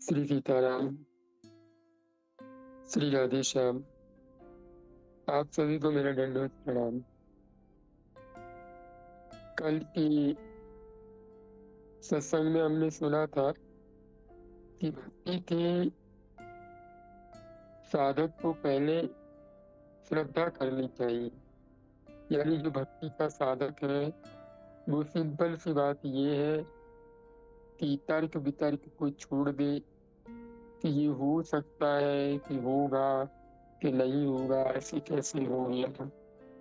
श्री सीताराम, श्री राधे श्याम। आप सभी को मेरा दंडवत प्रणाम। कल की सत्संग में हमने सुना था कि भक्ति के साधक को पहले श्रद्धा करनी चाहिए। यानी जो भक्ति का साधक है वो सिंपल सी बात ये है कि तर्क वितर्क को छोड़ दे कि ये हो सकता है, कि होगा, कि नहीं होगा, ऐसे कैसे हो गया,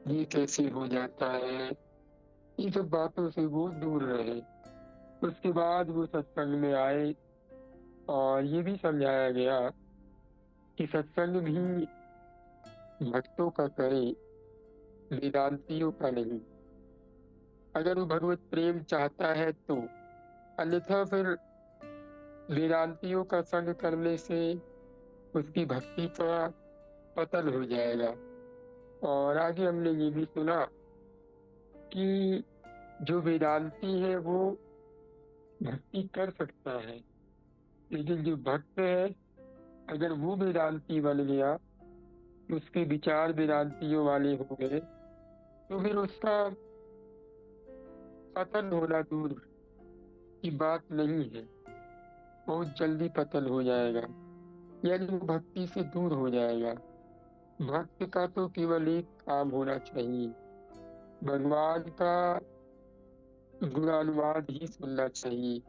ये कैसे हो जाता है, इन सब बातों से वो दूर रहे। उसके बाद वो सत्संग में आए और ये भी समझाया गया कि सत्संग भी भक्तों का करे, वेदांतियों का नहीं। अगर वो भगवत प्रेम चाहता है तो, अन्यथा फिर वेदांतियों का संग करने से उसकी भक्ति का पतन हो जाएगा। और आगे हमने ये भी सुना कि जो वेदांती है वो भक्ति कर सकता है, लेकिन जो भक्त है अगर वो वेदांती बन गया, उसके विचार वेदांतियों वाले हो गए, तो फिर उसका पतन होना दूर की बात नहीं है, बहुत जल्दी पतन हो जाएगा। यानी वो भक्ति से दूर हो जाएगा। भक्त का तो केवल एक काम होना चाहिए, भगवान का गुणानुवाद ही सुनना चाहिए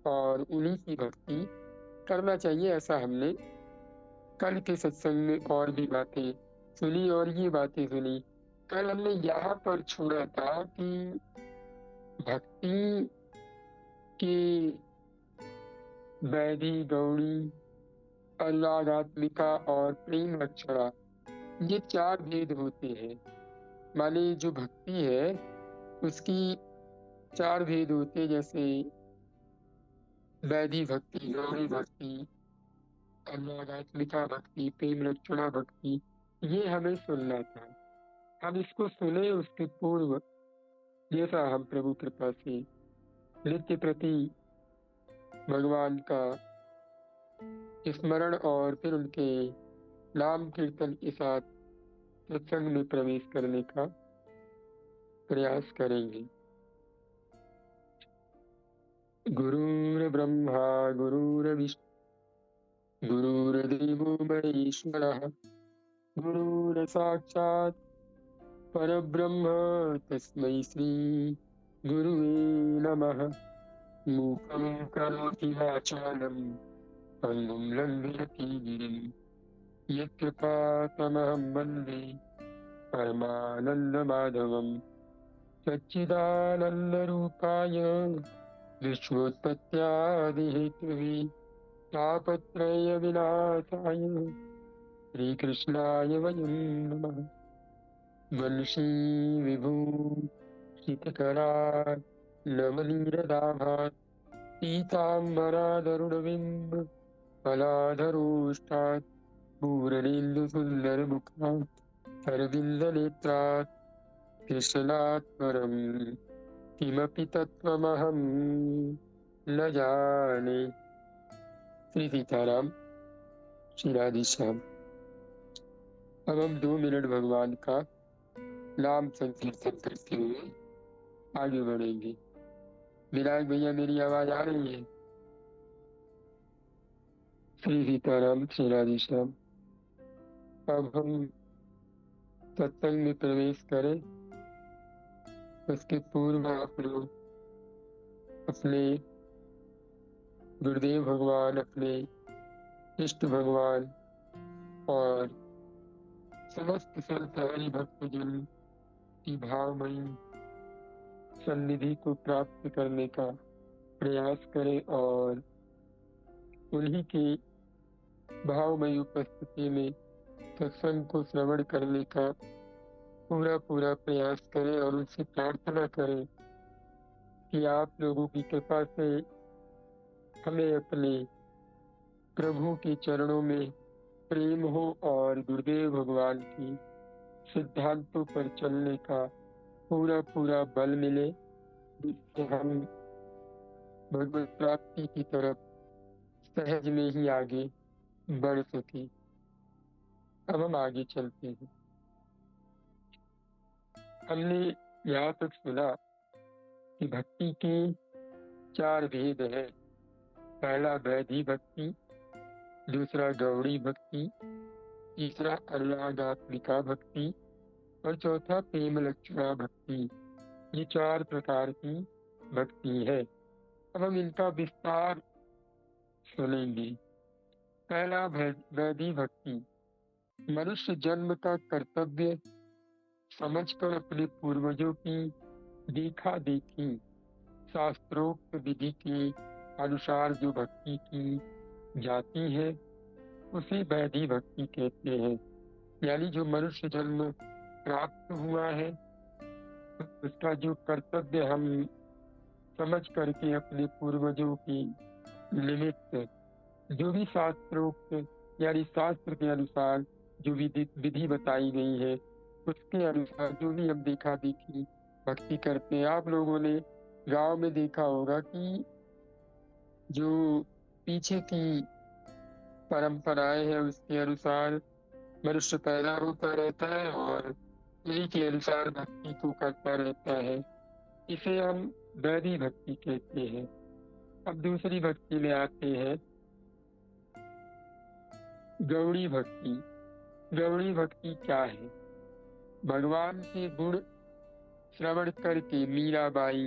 और उन्हीं की भक्ति करना चाहिए। ऐसा हमने कल के सत्संग में और भी बातें सुनी और ये बातें सुनी। कल हमने यहाँ पर छोड़ा था कि भक्ति की वैधि गौड़ी, अनुरागात्मिका और प्रेम लक्षणा, ये चार भेद होते हैं। माने जो भक्ति है उसकी चार भेद होते हैं, जैसे वैधि भक्ति, गौड़ी भक्ति, अनुरागात्मिका भक्ति, प्रेम लक्षणा भक्ति। ये हमें सुनना था। हम इसको सुने उसके पूर्व जैसा हम प्रभु कृपा से नित्य प्रति भगवान का स्मरण और फिर उनके नाम कीर्तन के साथ सत्संग में प्रवेश करने का प्रयास करेंगे। गुरुर्ब्रह्मा गुरुर्विष्णु गुरुर्देवो महेश्वरः, गुरुर्साक्षात् परब्रह्म तस्मै श्री गुरुवे नमः। मूकं करोति वाचालं पङ्गुं लङ्घयति गिरिं, यत्कृपातमहं वन्दे परमानन्दमाधवम्। सच्चिदानन्दरूपाय विश्वोत्पत्त्यादिहेतवे तापत्रयविनाशाय श्रीकृष्णाय वयं नमः। वंशी विभूषितकरात् नवनीरदाभात् पीताम्बरादरुणबिम्ब फलाधरोष्टात् पूरणेन्दुसुन्दरमुखात् अरविन्दनेत्रात् कृष्णात् परम् किमपि तत्त्वमहं न जाने। श्री सीताराम, श्री राधे श्याम। अब हम 2 मिनट भगवान का नाम संकीर्तन करते हुए आगे बढ़ेंगे। विनायक भैया, मेरी आवाज आ रही है? श्री सीताराम, श्री राधे श्याम। अब हम सत्संग में प्रवेश करें, उसके पूर्व आप लोग अपने गुरुदेव भगवान, अपने इष्ट भगवान और समस्त संत हरि भक्तजन की भावमयी सन्निधि को प्राप्त करने का प्रयास करें और उन्हीं की भावमयी उपस्थिति में सत्संग को श्रवण करने का पूरा प्रयास करें और उनसे प्रार्थना करें कि आप लोगों की कृपा से हमें अपने प्रभु के चरणों में प्रेम हो और गुरुदेव भगवान की सिद्धांतों पर चलने का पूरा बल मिले, जिससे हम भगवत प्राप्ति की तरफ सहज में ही आगे बढ़ सके। अब हम आगे चलते हैं। हमने यहाँ तक सुना कि भक्ति के 4 भेद हैं। पहला वैधी भक्ति, दूसरा गौड़ी भक्ति, तीसरा अनुरागात्मिका भक्ति और चौथा प्रेम लक्षणा भक्ति। ये 4 प्रकार की भक्ति है। अब हम इनका विस्तार सुनेंगे। पहला वैधी भक्ति। मनुष्य जन्म का कर्तव्य समझकर अपने पूर्वजों की देखा देखी शास्त्रोक्त विधि के अनुसार जो भक्ति की जाती है उसे वैधी भक्ति कहते हैं। यानी जो मनुष्य जन्म प्राप्त हुआ है उसका जो कर्तव्य हम समझ करके अपने पूर्वजों की निमित्त जो भी शास्त्रोक्त यानी शास्त्र के अनुसार जो विधि बताई गई है उसके अनुसार जो भी हम देखा देखी भक्ति करते हैं। आप लोगों ने गांव में देखा होगा कि जो पीछे की परंपराएं हैं उसके अनुसार मनुष्य पैदा होता रहता है और उन्हीं के अनुसार भक्ति को करता रहता है। इसे हम वैधी भक्ति कहते हैं। अब दूसरी भक्ति में आते हैं गौड़ी भक्ति। गौड़ी भक्ति क्या है? भगवान के गुण श्रवण करके मीराबाई,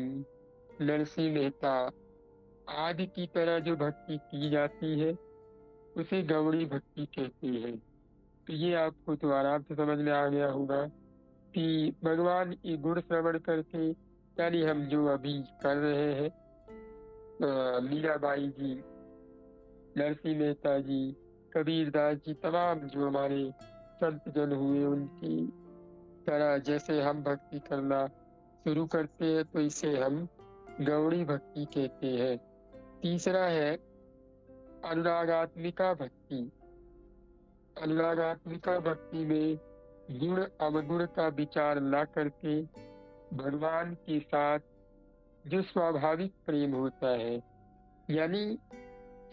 नरसिंह मेहता आदि की तरह जो भक्ति की जाती है उसे गौड़ी भक्ति कहते हैं। तो ये आपको तो आराम से समझ में आ गया होगा कि भगवान की गुण श्रवण करके यानी हम जो अभी कर रहे हैं मीराबाई जी, नरसिंह मेहता जी, कबीरदास जी, तमाम जो हमारे संत जन हुए उनकी तरह जैसे हम भक्ति करना शुरू करते हैं तो इसे हम गौड़ी भक्ति कहते हैं। तीसरा है अनुरागात्मिका भक्ति। अनुरागात्मिका भक्ति में गुण अवगुण का विचार न करके भगवान के साथ जो स्वाभाविक प्रेम होता है यानी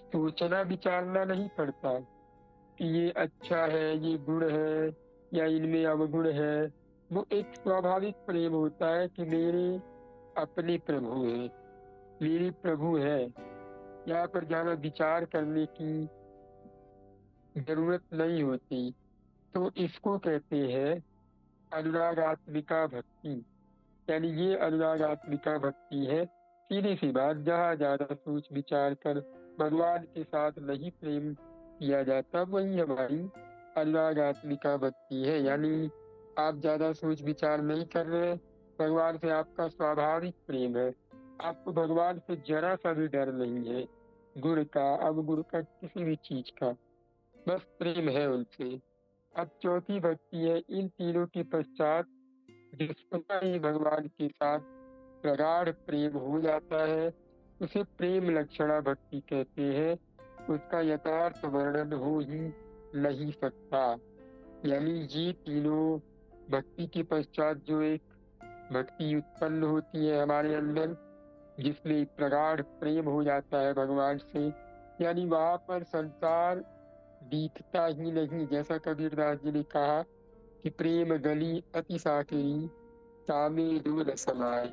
सोचना विचारना नहीं पड़ता कि ये अच्छा है, ये गुण है या इनमें अवगुण है। वो एक स्वाभाविक प्रेम होता है कि मेरे अपने प्रभु है, मेरे प्रभु है। यहाँ पर ज्यादा विचार करने की जरूरत नहीं होती। तो इसको कहते हैं अनुरागात्मिका भक्ति। यानी ये अनुरागात्मिका भक्ति है। सीधी सी बात, जहाँ ज्यादा सोच विचार कर भगवान के साथ नहीं प्रेम किया जाता वही हमारी अनुरागात्मिका भक्ति है। यानी आप ज्यादा सोच विचार नहीं कर रहे, भगवान से आपका स्वाभाविक प्रेम है, आपको भगवान से जरा सा भी डर नहीं है, गुण का अवगुण का किसी भी चीज का, बस प्रेम है उनसे। अब चौथी भक्ति है इन तीनों के पश्चात जिसका ही भगवान के साथ प्रगाढ़ प्रेम हो जाता है उसे प्रेम लक्षणा भक्ति कहते हैं। उसका यथार्थ वर्णन हो ही नहीं सकता। यानी ये तीनों भक्ति के पश्चात जो एक भक्ति उत्पन्न होती है हमारे अंदर जिसमें प्रगाढ़ प्रेम हो जाता है भगवान से, यानी वहां पर संसार दिखता ही नहीं। जैसा कबीरदास जी ने कहा कि प्रेम गली अति साकेरी तामे दूर समाए।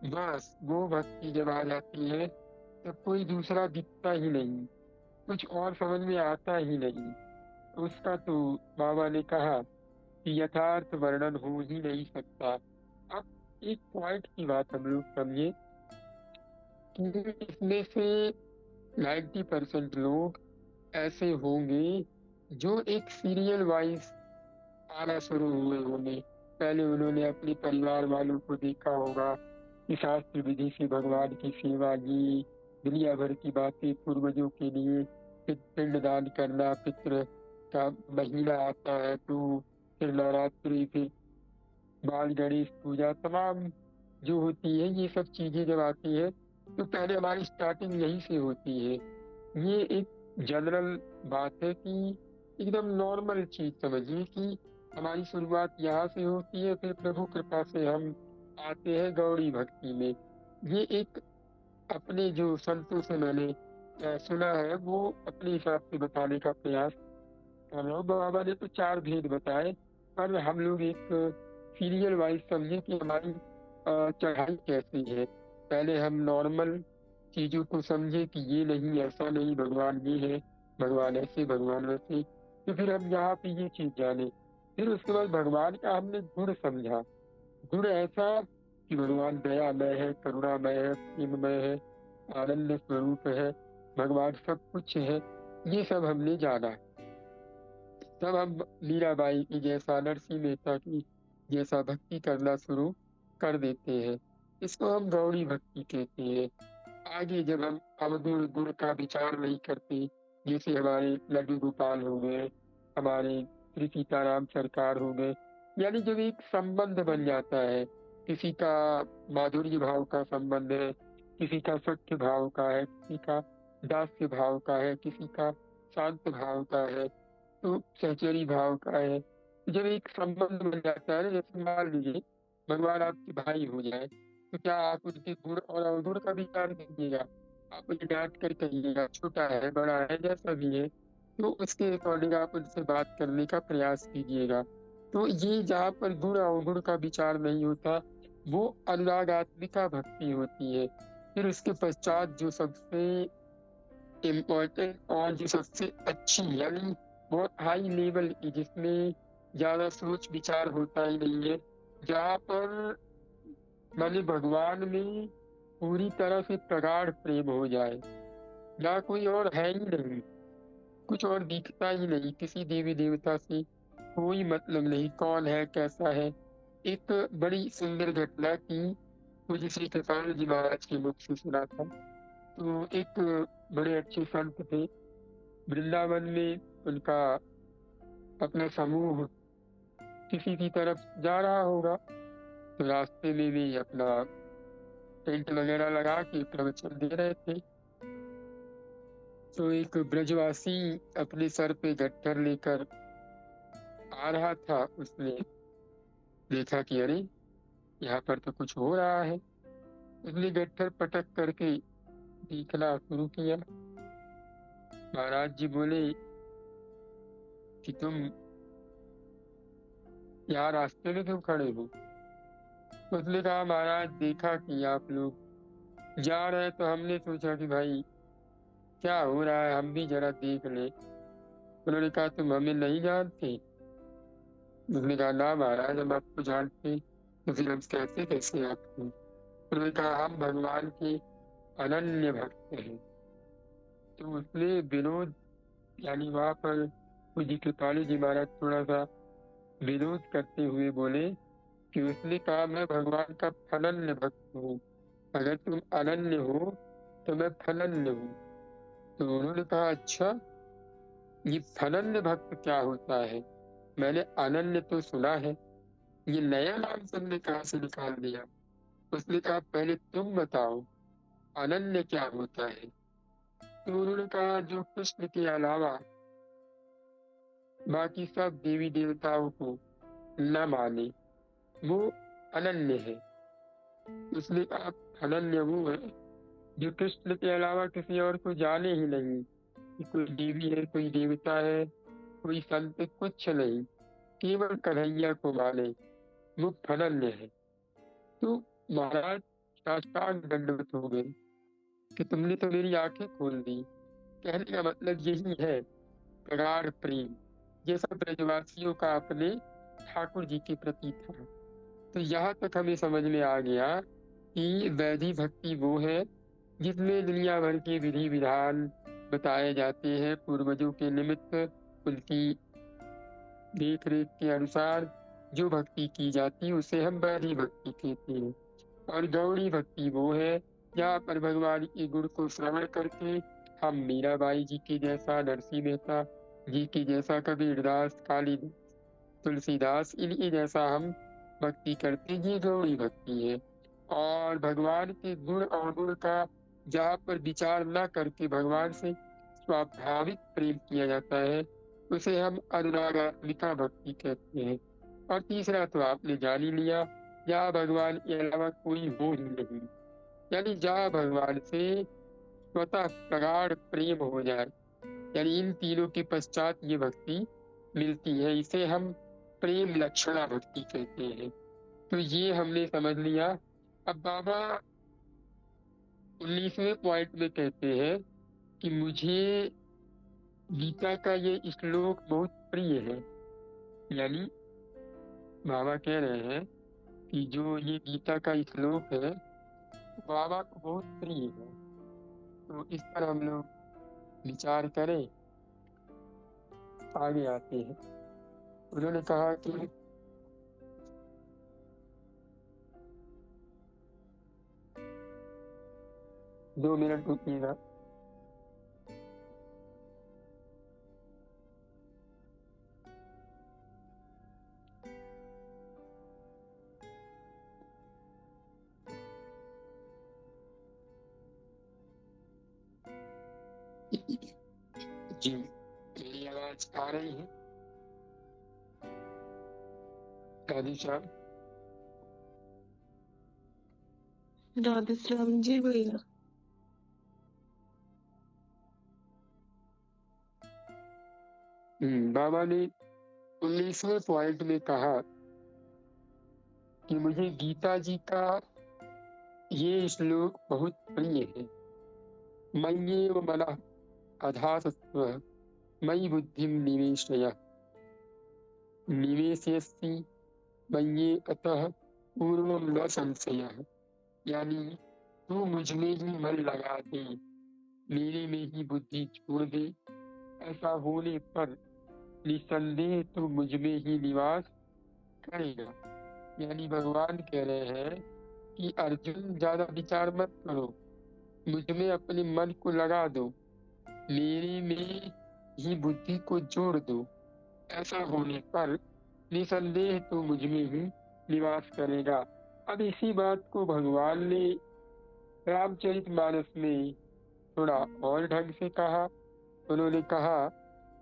बस वो भक्ति जब आ जाती है तो कोई दूसरा दिखता ही नहीं, कुछ और समझ में आता ही नहीं। उसका तो बाबा ने कहा कि यथार्थ वर्णन हो ही नहीं सकता। अब एक पॉइंट की बात हम लोग समझे कि इसमें से 90% लोग ऐसे होंगे जो एक सीरियल वाइज आना शुरू हुए होंगे। पहले उन्होंने अपने परिवार वालों को देखा होगा कि शास्त्र विधि से भगवान की सेवा, ये दुनिया भर की बातें, पूर्वजों के लिए पिंडदान करना, पितृ का महीना आता है तो फिर नवरात्रि, फिर बाल गणेश पूजा, तमाम जो होती है ये सब चीजें जब आती है तो पहले हमारी स्टार्टिंग यहीं से होती है। ये एक जनरल बात है कि एकदम नॉर्मल चीज समझिए कि हमारी शुरुआत यहाँ से होती है, फिर प्रभु कृपा से हम आते हैं गौड़ी भक्ति में। ये एक अपने जो संतों से मैंने सुना है वो अपने हिसाब से बताने का प्रयास कर रहा हूँ। बाबा ने तो 4 भेद बताए, पर हम लोग एक सीरियल वाइज समझे कि हमारी चढ़ाई कैसी है। पहले हम नॉर्मल चीजों को समझे कि ये नहीं, ऐसा नहीं, भगवान ये है, भगवान ऐसे, भगवान वैसे। तो फिर हम यहाँ पे ये चीज जाने। फिर उसके बाद भगवान का हमने गुण समझा। गुण ऐसा कि भगवान दयामय है, करुणामय है, प्रेममय है, आनंद स्वरूप है, भगवान सब कुछ है। ये सब हमने जाना। तब हम मीराबाई की जैसा, नरसिंह मेहता की जैसा भक्ति करना शुरू कर देते हैं। इसको हम गौड़ी भक्ति कहते हैं। आगे जब हम अवगुण गुण का विचार नहीं करते, जैसे हमारे लड्डू गोपाल हो गए, हमारे श्री सीताराम सरकार हो गए, यानी जब एक संबंध बन जाता है, किसी का माधुर्य भाव का संबंध है, किसी का सख्य भाव का है, किसी का दास्य भाव का है, किसी का शांत भाव का है, तो सहचरी भाव का है। जब एक संबंध बन जाता है ना, जैसे मान लीजिए भगवान आपके भाई हो जाए, तो क्या आप उनके गुण और अवगुण का विचार कीजिएगा? आप उन्हें डांट कर कहिएगा, छोटा है बड़ा है जैसा भी है, तो उसके अकॉर्डिंग आप उनसे बात करने का प्रयास कीजिएगा। तो ये जहाँ पर गुण अवगुण का विचार नहीं होता, वो अनुरागात्मिका भक्ति होती है। फिर उसके पश्चात जो सबसे इम्पोर्टेंट और जो सबसे अच्छी, यानी बहुत हाई लेवल की, जिसमें ज्यादा सोच विचार होता ही नहीं है, जहाँ पर माने भगवान में पूरी तरह से प्रगाढ़ प्रेम हो जाए, ना कोई और है ही नहीं, कुछ और दिखता ही नहीं, किसी देवी देवता से कोई मतलब नहीं, कौन है कैसा है। एक बड़ी सुंदर घटना की मुझे श्री कृपाल जी महाराज के मुख से सुना था। तो एक बड़े अच्छे संत थे, वृंदावन में उनका अपना समूह किसी की तरफ जा रहा होगा, तो रास्ते में भी अपना टेंट वगैरह लगा के प्रवचन दे रहे थे। तो एक ब्रजवासी अपने सर पे गट्ठर लेकर आ रहा था। उसने देखा कि अरे यहाँ पर तो कुछ हो रहा है। उसने गट्ठर पटक करके देखना शुरू किया। महाराज जी बोले कि तुम यहाँ रास्ते में क्यों खड़े हो? उसने कहा महाराज देखा कि आप लोग जा रहे हैं, तो हमने सोचा कि भाई क्या हो रहा है, हम भी जरा देख ले। उन्होंने कहा तुम हमें नहीं जानते? उसने कहा ना महाराज, हम आपको जानते। तो फिर हम कैसे कैसे आपको? उन्होंने कहा हम भगवान के अनन्य भक्त हैं। तो उसने विरोध, यानी वहां पर पूज्य कृपालु जी महाराज थोड़ा सा विरोध करते हुए बोले कि उसने कहा मैं भगवान का अनन्य भक्त हूँ, अगर तुम अनन्य हो तो मैं फनन्य हूँ। तो उन्होंने कहा अच्छा, ये फनन्य भक्त क्या होता है? मैंने अनन्य तो सुना है, ये नया नाम तुमने कहाँ से निकाल दिया? उसने कहा पहले तुम बताओ अनन्य क्या होता है। तो उन्होंने कहा जो कृष्ण के अलावा बाकी सब देवी देवताओं को न माने, वो अनन्य है। उसने कहा अनन्य वो है जो कृष्ण के अलावा किसी और को जाने ही नहीं, कि कोई देवी है, कोई देवता है, कोई संत, कुछ नहीं, केवल कन्हैया को माने, वो अनन्य है। तो महाराज साष्टांग दंडवत हो गए कि तुमने तो मेरी आंखें खोल दी। कहने का मतलब यही है, प्रगाढ़ प्रेम जैसा ब्रजवासियों का अपने ठाकुर जी के प्रति था। तो यहाँ तक हमें समझ में आ गया कि वैधि भक्ति वो है जिसमें दुनिया भर के विधि विधान बताए जाते हैं, पूर्वजों के निमित्त उनकी देख रेख के अनुसार जो भक्ति की जाती है उसे हम वैधि भक्ति कहते हैं। और गौड़ी भक्ति वो है जहाँ पर भगवान के गुण को श्रवण करके हम मीराबाई जी के जैसा, नरसिंह मेहता जी के जैसा, कबीरदास, कालिदास, तुलसीदास, इनके जैसा हम भक्ति करते, ये गौड़ी भक्ति है। और भगवान के गुण अवगुण का जहाँ पर विचार न करके भगवान से स्वाभाविक प्रेम किया जाता है, उसे हम अनुरागात्मिका भक्ति कहते हैं। और तीसरा तो आपने जान ही लिया, जहाँ भगवान के अलावा कोई हो ही नहीं, यानी जहाँ भगवान से स्वतः प्रगाढ़ प्रेम हो जाए, यानी इन तीनों के पश्चात ये भक्ति मिलती है। इसे हम प्रेम लक्षणा भक्ति कहते हैं। तो ये हमने समझ लिया। अब बाबा 19वें पॉइंट में कहते हैं कि मुझे गीता का ये श्लोक बहुत प्रिय है। यानी बाबा कह रहे हैं कि जो ये गीता का श्लोक है बाबा को बहुत प्रिय है। तो इस पर हम लोग विचार करें, आगे आते हैं। उन्होंने कहा कि 2 मिनट रुकिएगा। जी, मेरी आवाज आ रही है? राधे श्याम। राधे श्याम जी भैया। बाबा ने 19वें पॉइंट में कहा कि मुझे गीता जी का ये श्लोक बहुत प्रिय है। मय्येव मनः अधातस्त्वः मयि बुद्धिं निवेशय निवेशयसि मय्ये अतः पूर्वं न संशयः। यानी तू मुझ में ही मन लगा दे, मेरे में ही बुद्धि छोड़ दे, ऐसा होने पर निसंदेह तू मुझ में ही निवास करेगा। यानी भगवान कह रहे हैं कि अर्जुन ज्यादा विचार मत करो, मुझ में अपने मन को लगा दो, मेरे में ही बुद्धि को जोड़ दो, ऐसा होने पर निसंदेह तू मुझ में ही निवास करेगा। अब इसी बात को भगवान ने रामचरितमानस में थोड़ा और ढंग से कहा। उन्होंने कहा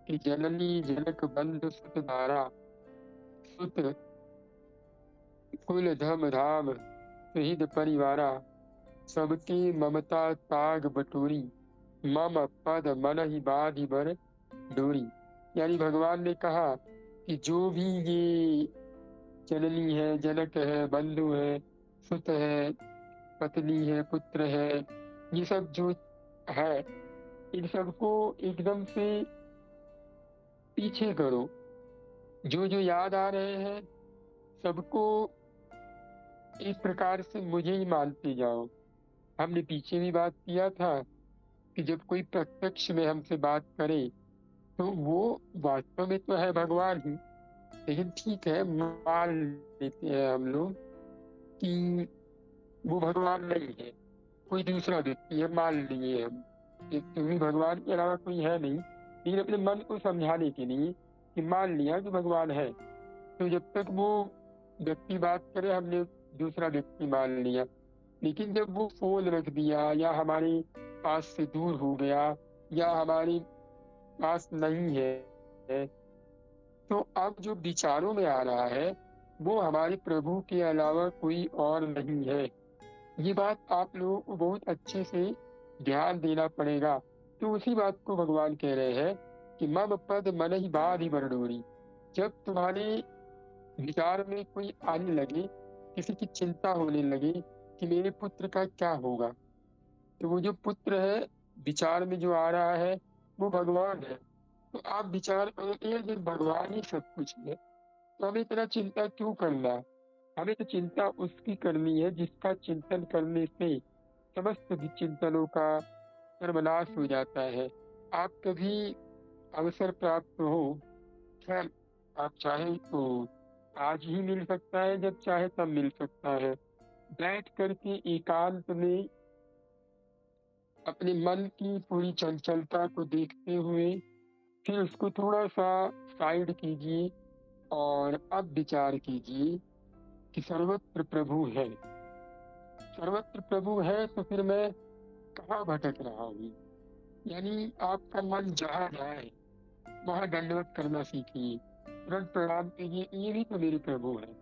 कि जननी जनक बंधु सुत धारा सुत कुल धम धाम सुहृद परिवारा सबकी ममता ताग बटोरी मम पद मन ही बाधि बर डोरी। यानी भगवान ने कहा कि जो भी ये जननी है, जनक है, बंधु है, सुत है, पत्नी है, पुत्र है, ये सब जो है इन सबको एकदम से पीछे करो। जो जो याद आ रहे हैं सबको इस प्रकार से मुझे ही मानते जाओ। हमने पीछे भी बात किया था कि जब कोई प्रत्यक्ष में हमसे बात करे तो वो वास्तव में तो है भगवान ही, लेकिन ठीक है मान लेते हैं हम लोग कि वो भगवान नहीं है, कोई दूसरा व्यक्ति है, मान लिए हम कि तुम्हें भगवान के अलावा कोई है नहीं। लेकिन अपने मन को समझाने के लिए कि मान लिया कि भगवान है, तो जब तक वो व्यक्ति बात करे हमने दूसरा व्यक्ति मान लिया। लेकिन जब वो फोन रख दिया या हमारे पास से दूर हो गया या हमारे पास नहीं है, तो अब जो विचारों में आ रहा है वो हमारे प्रभु के अलावा कोई और नहीं है। ये बात आप लोगों को बहुत अच्छे से ध्यान देना पड़ेगा। तो उसी बात को भगवान कह रहे हैं कि मम पद मन ही बाधि बर डोरी। जब तुम्हारे विचार में कोई आने लगे, किसी की चिंता होने लगे कि मेरे पुत्र का क्या होगा, तो वो जो पुत्र है विचार में जो आ रहा है वो भगवान है। तो आप विचार करो कि जब भगवान ही सब कुछ है तो हमें इतना चिंता क्यों करना। हमें तो चिंता उसकी करनी है जिसका चिंतन करने से समस्त चिंतनों का सर्वनाश हो जाता है। आप कभी अवसर प्राप्त हो, खैर आप चाहे तो आज ही मिल सकता है, जब चाहे तब मिल सकता है, बैठ करके एकांत में अपने मन की पूरी चंचलता को देखते हुए फिर उसको थोड़ा सा साइड कीजिए और अब विचार कीजिए कि सर्वत्र प्रभु है। सर्वत्र प्रभु है तो फिर मैं कहाँ भटक रहा हूँ। यानी आपका मन जहाँ जाए वहाँ दंडवत करना सीखिए, तुरंत प्रणाम कीजिए, ये भी तो मेरे प्रभु है,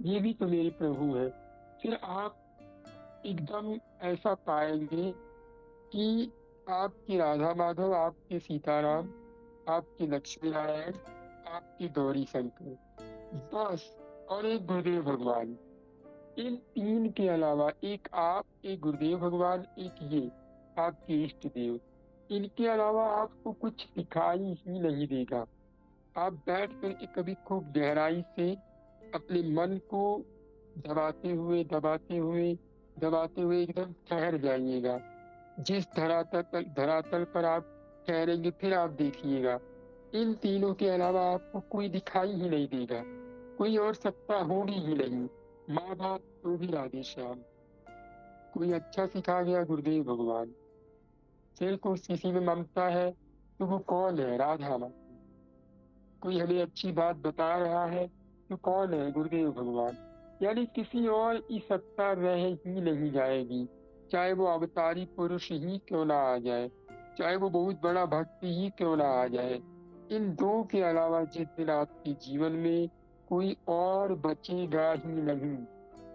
ये भी तो मेरे प्रभु है। फिर आप एकदम ऐसा पाएंगे कि आपकी राधा माधव, आपके सीताराम, आपके लक्ष्मी नारायण, आपकी गौरी शंकर, बस। और एक गुरुदेव भगवान। इन तीन के अलावा एक आप, एक गुरुदेव भगवान, एक ये आपके इष्ट देव। इनके अलावा आपको कुछ दिखाई ही नहीं देगा। आप बैठ कर कभी खूब गहराई से अपने मन को दबाते हुए दबाते हुए दबाते हुए एकदम ठहर जाइएगा। जिस धरातल पर आप ठहरेंगे, फिर आप देखिएगा इन तीनों के अलावा आपको कोई दिखाई ही नहीं देगा। कोई और सत्ता होगी ही नहीं। माँ बाप तो भी राधे श्याम। कोई अच्छा सिखा गया गुरुदेव भगवान। सिर को किसी में ममता है तो वो कौन है? राधा माँ। कोई हमें अच्छी बात बता रहा है तो कौन है? गुरुदेव भगवान। यानी किसी और की सत्ता रह ही नहीं जाएगी, चाहे वो अवतारी पुरुष ही क्यों ना आ जाए, चाहे वो बहुत बड़ा भक्त ही क्यों ना आ जाए। इन दो के अलावा जिस दिन आपके जीवन में कोई और बचेगा ही नहीं,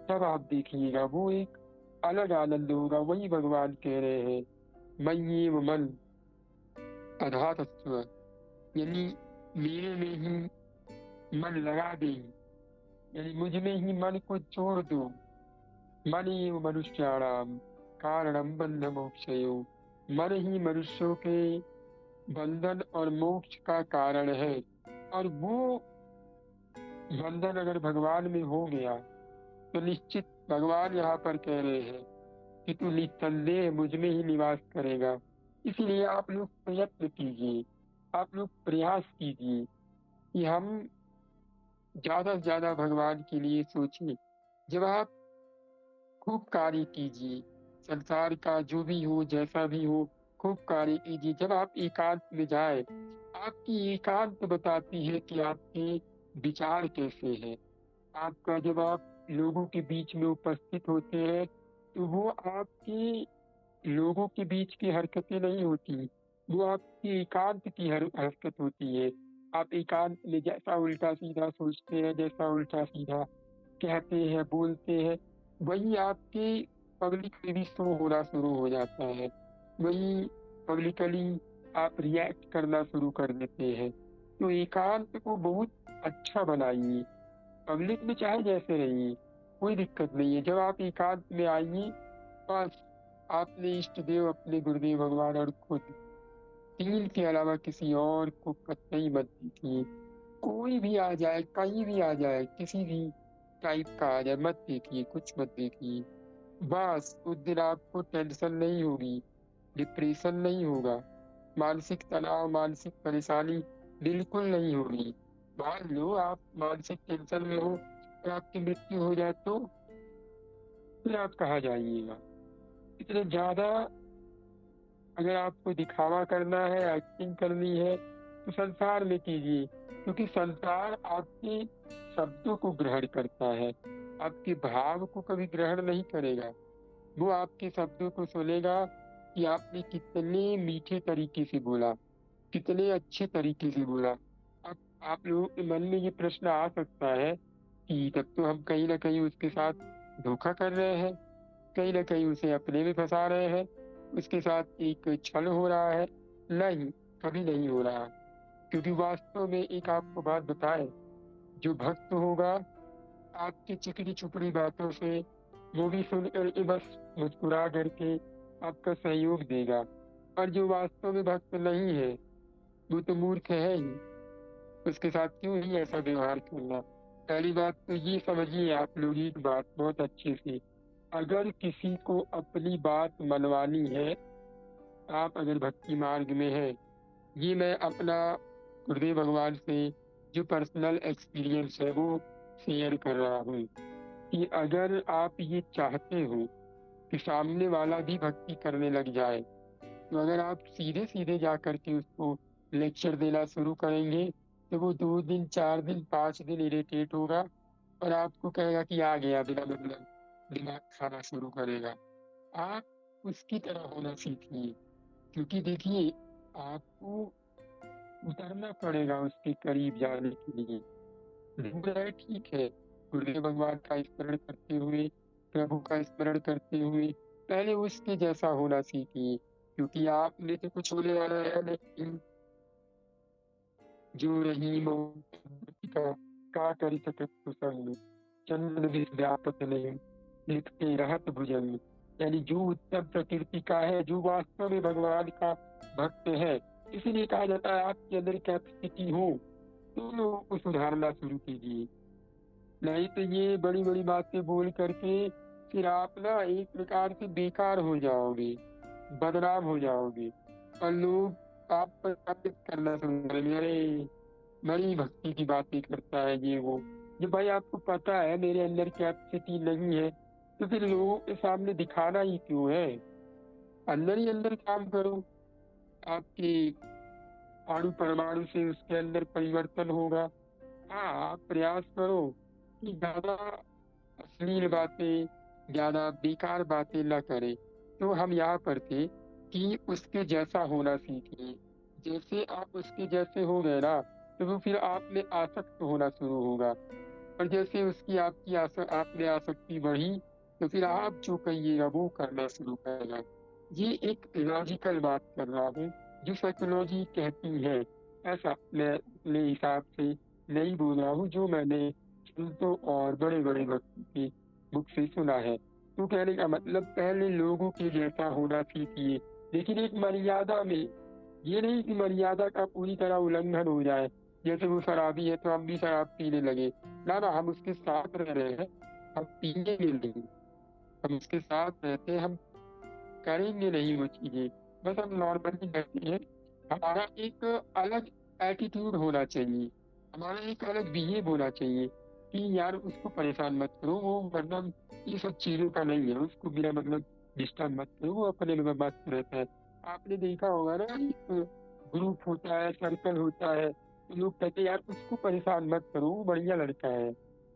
तब आप देखिएगा वो एक अलग आनंद होगा। वही भगवान कह रहे हैं, मय्येव मन अधातस्व, यानी मेरे में ही मन लगा दे, यानी मुझ में ही मन को जोड़ दो। मन एव मनुष्याणाम कारणम बंध मोक्षयो, मन ही मनुष्यों के बंधन और मोक्ष का कारण है। और वो बंधन अगर भगवान में हो गया तो निश्चित भगवान यहाँ पर कह रहे हैं कि तू निस्संदेह मुझ में ही निवास करेगा। इसीलिए आप लोग प्रयत्न कीजिए, आप लोग प्रयास कीजिए कि हम ज्यादा से ज्यादा भगवान के लिए सोचें। जब आप खूब कार्य कीजिए, संसार का जो भी हो जैसा भी हो, खूब कार्य कीजिए। जब आप एकांत में जाए, आपकी एकांत बताती है कि आपके विचार कैसे हैं। आपका जब आप लोगों के बीच में उपस्थित होते हैं तो वो आपकी लोगों के बीच की हरकतें नहीं होती, वो आपकी एकांत की हरकत होती है। आप एकांत में जैसा उल्टा सीधा सोचते हैं, जैसा उल्टा सीधा कहते हैं, बोलते हैं, वही आपके पब्लिक में भी शो होना शुरू हो जाता है। वही पब्लिकली आप रिएक्ट करना शुरू कर देते हैं। तो एकांत को बहुत अच्छा बनाइए। पब्लिक में चाहे जैसे रहिए, कोई दिक्कत नहीं है। जब आप एकांत में आइए, बस आपने इष्ट देव अपने गुरुदेव भगवान और खुद, तीन के अलावा किसी और को कतई मत देखिए। कोई भी आ जाए, कहीं भी आ जाए, किसी भी टाइप का आ जाए, मत देखिए, कुछ मत देखिए। बस उस दिन आपको टेंशन नहीं होगी, डिप्रेशन नहीं होगा, मानसिक तनाव, मानसिक परेशानी बिल्कुल नहीं होगी। मान लो आप मानसिक टेंशन में हो और आपकी मृत्यु हो जाए तो फिर आप कहाँ जाइएगा? इतने ज्यादा अगर आपको दिखावा करना है, एक्टिंग करनी है, तो संसार में कीजिए। क्योंकि संसार आपके शब्दों को ग्रहण करता है, आपके भाव को कभी ग्रहण नहीं करेगा। वो आपके शब्दों को सुनेगा कि आपने कितने मीठे तरीके से बोला, कितने अच्छे तरीके से बोला। अब आप लोगों के मन में ये प्रश्न आ सकता है कि तब तो हम कहीं ना कहीं उसके साथ धोखा कर रहे हैं, कहीं ना कहीं उसे अपने में फंसा रहे हैं, उसके साथ एक छल हो रहा है। नहीं, कभी नहीं हो रहा। क्योंकि वास्तव में एक आपको बात बताए, जो भक्त होगा आपकी चिकनी चुपड़ी बातों से, वो भी सुन करके बस मुस्कुरा करके आपका सहयोग देगा। और जो वास्तव में भक्त नहीं है, वो तो मूर्ख है ही, उसके साथ क्यों ही ऐसा व्यवहार करना। पहली बात तो ये समझिए आप लोग एक बात बहुत अच्छे से, अगर किसी को अपनी बात मनवानी है, आप अगर भक्ति मार्ग में है, ये मैं अपना गुरुदेव भगवान से जो पर्सनल एक्सपीरियंस है वो शेयर कर रहा हूँ, कि अगर आप ये चाहते हो कि सामने वाला भी भक्ति करने लग जाए, तो अगर आप सीधे सीधे जा करके उसको लेक्चर देना शुरू करेंगे, तो वो 2 दिन, 4 दिन, 5 दिन इरिटेट होगा और आपको कहेगा कि आ गया, बिना मतलब दिमाग खाना शुरू करेगा। आप उसकी तरह होना सीखिए। क्योंकि देखिए, आपको उतरना पड़ेगा उसके करीब जाने के लिए। दूर है ठीक है, गुरुदेव भगवान का स्मरण करते हुए, प्रभु का स्मरण करते हुए पहले उसके जैसा होना सीखिए। क्योंकि आपने तो कुछ होने वाला है नहीं। जो रहीम का करि सकत कुसंग, चंदन बिस व्यापत नहीं, देखते रहत भुजंग। यानी जो उत्तम प्रकृति का है, जो वास्तव में भगवान का भक्त है, इसीलिए कहा जाता है आपके अंदर कैपेसिटी हो तो लोगों को सुधारना शुरू कीजिए। नहीं तो ये बड़ी बड़ी बातें बोल करके फिर आप ना एक प्रकार से बेकार हो जाओगे, बदनाम हो जाओगे, और लोग आप पर तारीफ करना शुरू करेंगे, अरे बड़ी भक्ति की बातें करता है ये वो। जब भाई आपको पता है मेरे अंदर कैपेसिटी नहीं है, तो फिर लोगों के सामने दिखाना ही क्यों है? अंदर ही अंदर काम करो। आपके अणु परमाणु से उसके अंदर परिवर्तन होगा। हाँ, आप प्रयास करो कि ज्यादा अश्लील बातें, ज्यादा बेकार बातें न करें। तो हम यहाँ पर थे कि उसके जैसा होना सीखिए। जैसे आप उसके जैसे हो गए ना, तो वो फिर आप में आसक्त होना शुरू होगा। और जैसे उसकी आप में आसक्ति बढ़ी, तो फिर आप जो कहिएगा वो करना शुरू करेगा। ये एक लॉजिकल बात कर रहा हूँ, जो साइकोलॉजी कहती है। ऐसा मैं अपने हिसाब से नहीं बोल रहा हूँ, जो मैंने संतों और बड़े बड़े व्यक्ति की बुक से सुना है। तो कहने का मतलब पहले लोगों के जैसा होना सीखिए, लेकिन एक मर्यादा में। ये नहीं कि मर्यादा का पूरी तरह उल्लंघन हो जाए, जैसे वो शराबी है तो हम भी शराब पीने लगे। ना ना, हम उसके साथ रह रहे हैं, हम पिएंगे नहीं। हम उसके साथ रहते हैं, हम करेंगे नहीं वो चीजें, बस हम नॉर्मली रहते हैं। हमारा एक अलग एटीट्यूड होना चाहिए, हमारा एक अलग बिहेव होना चाहिए कि यार उसको परेशान मत करो, वो मतलब ये सब चीजों का नहीं है, उसको बिना मतलब डिस्टर्ब मत करो, वो अपने में मस्त रहता है। आपने देखा होगा ना, एक ग्रुप होता है, सर्कल होता है, तो लोग कहते हैं यार उसको परेशान मत करो, वो बढ़िया लड़का है।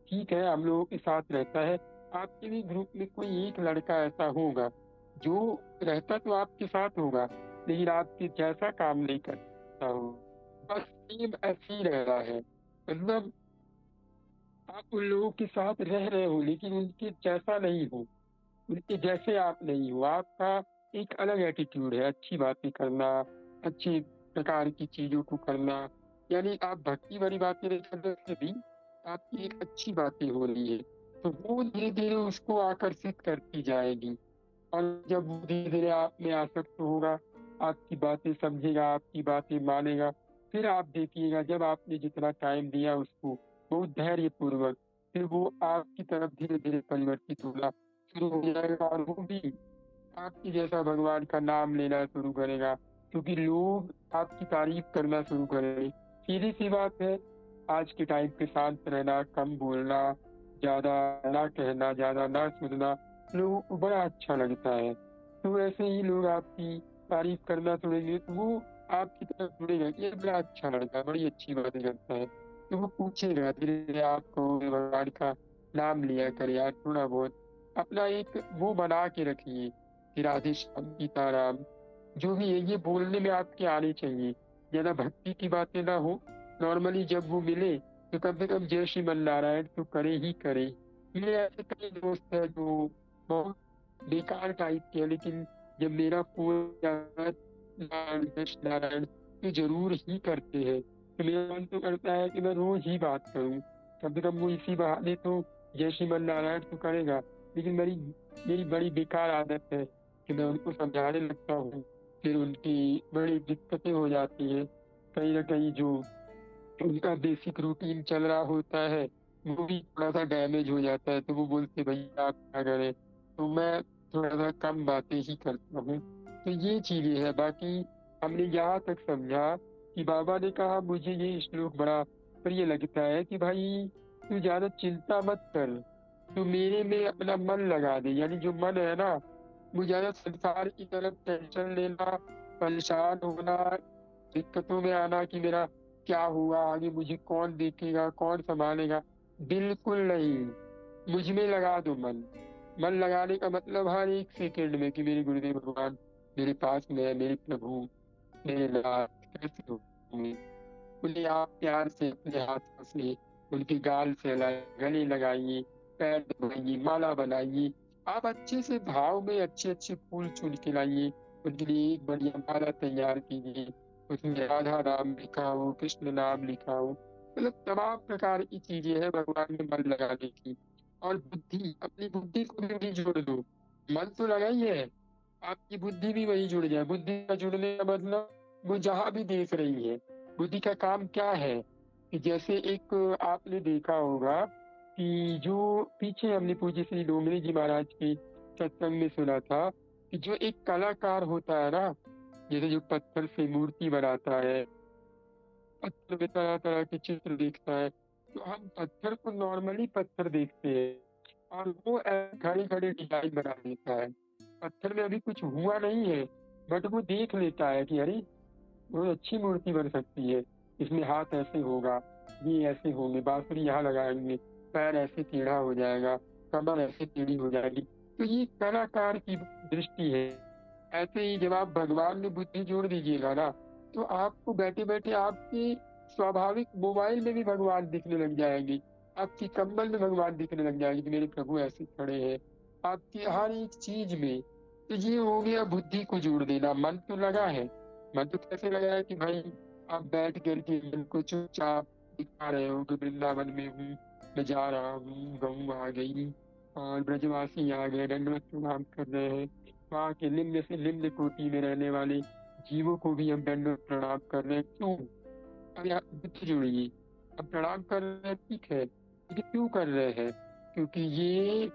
ठीक है, हम लोगों के साथ रहता है। आपके भी ग्रुप में कोई एक लड़का ऐसा होगा जो रहता तो आपके साथ होगा, लेकिन आपके जैसा काम नहीं करता हो। बस सेम ऐसे ही रह रहा है। मतलब आप उन लोगों के साथ रह रहे हो, लेकिन उनके जैसा नहीं हो, उनके जैसे आप नहीं हो। आपका एक अलग एटीट्यूड है, अच्छी बातें करना, अच्छी प्रकार की चीजों को करना। यानी आप भक्ति वाली बातें नहीं कर रहे से भी आपकी एक अच्छी बातें हो रही है, तो वो धीरे धीरे उसको आकर्षित करती जाएगी। और जब वो धीरे धीरे आप में आसक्त होगा, आपकी बातें समझेगा, आपकी बातें मानेगा, फिर आप देखिएगा जब आपने जितना टाइम दिया उसको बहुत धैर्य पूर्वक, फिर वो आपकी तरफ धीरे धीरे परिवर्तित होना शुरू हो जाएगा, और वो भी आपकी जैसा भगवान का नाम लेना शुरू करेगा, क्योंकि लोग आपकी तारीफ करना शुरू करेंगे। सीधी सी बात है, आज के टाइम पे शांत रहना, कम बोलना, ज्यादा ना कहना, ज्यादा ना सुनना लोगों को बड़ा अच्छा लगता है। तो ऐसे ही लोग आपकी तारीफ करना छोड़ेंगे, तो वो आपकी तरफ जुड़ेगा कि ये बड़ा अच्छा लड़का है, बड़ी अच्छी बातें करता है। तो वो पूछेगा धीरे धीरे आपको, भगवान का नाम लिया कर यार, थोड़ा बहुत अपना एक वो बना के रखिए कि राधे श्याम सीताराम, जो भी है ये बोलने में आपके आने चाहिए। ज्यादा भक्ति की बातें ना हो, नॉर्मली जब वो मिले तो कम से कम जय श्रीमन नारायण तो करे ही करे। मेरे ऐसे कई दोस्त है जो बहुत बेकार टाइप के हैं, लेकिन जब मेरा फोन नारायण जय श्री नारायण तो जरूर ही करते हैं। तो मेरा मन तो करता है कि मैं रोज ही बात करूं, कम से कम वो इसी बहाने तो जय श्रीमन नारायण तो करेगा। लेकिन मेरी मेरी बड़ी बेकार आदत है कि मैं उनको समझाने लगता हूँ, फिर उनकी बड़ी दिक्कतें हो जाती है। कहीं ना कहीं जो उनका बेसिक रूटीन चल रहा होता है वो भी थोड़ा सा डैमेज हो जाता है, तो वो बोलते भैया आप क्या करें। तो मैं थोड़ा सा कम बातें ही करता हूँ। तो ये चीजें है। बाकी हमने यहाँ तक समझा कि बाबा ने कहा, मुझे ये श्लोक बड़ा प्रिय लगता है कि भाई तू ज्यादा चिंता मत कर, तू मेरे में अपना मन लगा दे। यानी जो मन है ना, वो ज्यादा संसार की तरफ टेंशन लेना, परेशान होना, दिक्कतों में आना कि मेरा क्या हुआ, आगे मुझे कौन देखेगा, कौन संभालेगा, बिल्कुल नहीं। मुझ में लगा दो मन। मन लगाने का मतलब हर एक सेकंड में कि मेरे गुरुदेव भगवान मेरे पास में है, मेरे प्रभु, मेरे नाथ, कैसे होंगे। उन्हें आप प्यार से अपने हाथों से उनके गाल से गले लगाइए, पैर दबाइए, माला बनाइए। आप अच्छे से भाव में अच्छे अच्छे फूल चुन के लाइए, उनके लिए एक बढ़िया माला तैयार कीजिए, उसमें राधा नाम लिखा हो, कृष्ण नाम लिखा हो, मतलब तमाम प्रकार की चीजें हैं भगवान में मन लगाने की। और बुद्धि, अपनी बुद्धि को भी वहीं जोड़ दो। मन तो लगा ही है, आपकी बुद्धि भी वही जुड़ जाए। बुद्धि का जुड़ने का मतलब वो जहां भी देख रही है। बुद्धि का काम क्या है कि जैसे एक आपने देखा होगा कि जो पीछे हमने पूज्य श्री डोंगरी जी महाराज के सत्संग में सुना था कि जो एक कलाकार होता है ना, जैसे जो पत्थर से मूर्ति बनाता है, पत्थर में तरह तरह के चित्र देखता है, तो हम पत्थर को नॉर्मली पत्थर देखते हैं और वो खड़े खड़े डिजाइन बना देता है। पत्थर में अभी कुछ हुआ नहीं है, बट वो देख लेता है कि अरे बहुत अच्छी मूर्ति बन सकती है, इसमें हाथ ऐसे होगा, ये ऐसे होंगे, बांसुरी यहाँ लगाएंगे, पैर ऐसे टेढ़ा हो जाएगा, कमर ऐसे टेढ़ी हो जाएगी। तो ये कलाकार की दृष्टि है। ऐसे ही जब आप भगवान में बुद्धि जोड़ दीजिएगा ना, तो आपको बैठे बैठे आपके स्वाभाविक मोबाइल में भी भगवान दिखने लग जाएंगे, आपकी कंबल में भगवान दिखने लग जाएंगे कि मेरे प्रभु ऐसे खड़े हैं, आपकी हर एक चीज में। तो ये हो गया बुद्धि को जोड़ देना। मन तो लगा है, मन तो कैसे लगा है कि भाई आप बैठ करके मन को चुपचाप दिखा रहे हो कि वृंदावन में हूँ, मैं जा रहा हूँ, गऊ आ गई और ब्रजवासी आ गए, दंडवत प्रणाम कर रहे हैं। वहाँ के निम्न से निम्न कोटि में रहने वाले जीवों को भी हम दंडवत प्रणाम कर रहे हैं। क्यों? अब यहाँ बुद्धि जुड़िए। अब प्रणाम कर रहे हैं ठीक है, लेकिन क्यों कर रहे हैं? क्योंकि ये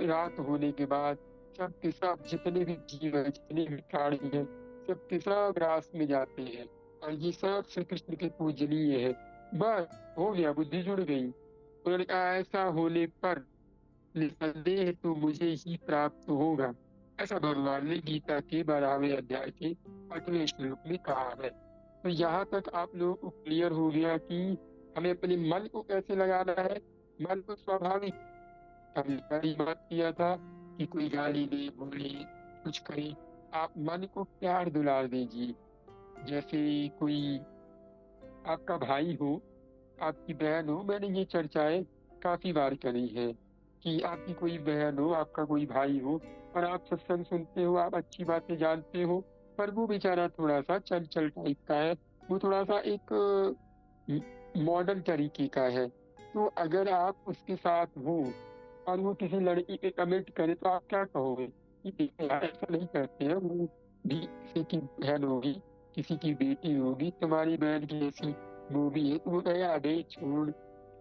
रात होने के बाद सब के सब जितने भी जीव है, जितने भी प्राणी है, सब के सब रास में जाते हैं और ये सब श्री कृष्ण के पूजनीय है। बस हो गया, बुद्धि जुड़ गई। उन्होंने कहा ऐसा होने पर निसंदेह तो मुझे ही प्राप्त होगा, ऐसा भगवान ने गीता के 12वें अध्याय के 8वें श्लोक में कहा है। तो यहाँ तक आप लोगों को क्लियर हो गया कि हमें अपने मन को कैसे लगाना है। मन को स्वाभाविक, हमने पहली बात किया था कि कोई गाली दे, बोले, कुछ करे, आप मन को प्यार दुलार दीजिए। जैसे कोई आपका भाई हो, आपकी बहन हो, मैंने ये चर्चाएं काफी बार करी है कि आपकी कोई बहन हो, आपका कोई भाई हो और आप सत्संग सुनते हो, आप अच्छी बातें जानते हो, पर वो बेचारा थोड़ा सा चंचल टाइप का है, वो थोड़ा सा एक मॉडर्न तरीके का है। तो अगर आप उसके साथ हो और वो किसी लड़की पे कमेंट करे तो आप क्या कहोगे कि देखो यार ऐसा नहीं करते हैं, वो भी किसी की बहन होगी, किसी की बेटी होगी, तुम्हारी बहन की ऐसी वो भी है। तो वो कहेगा अबे छोड़,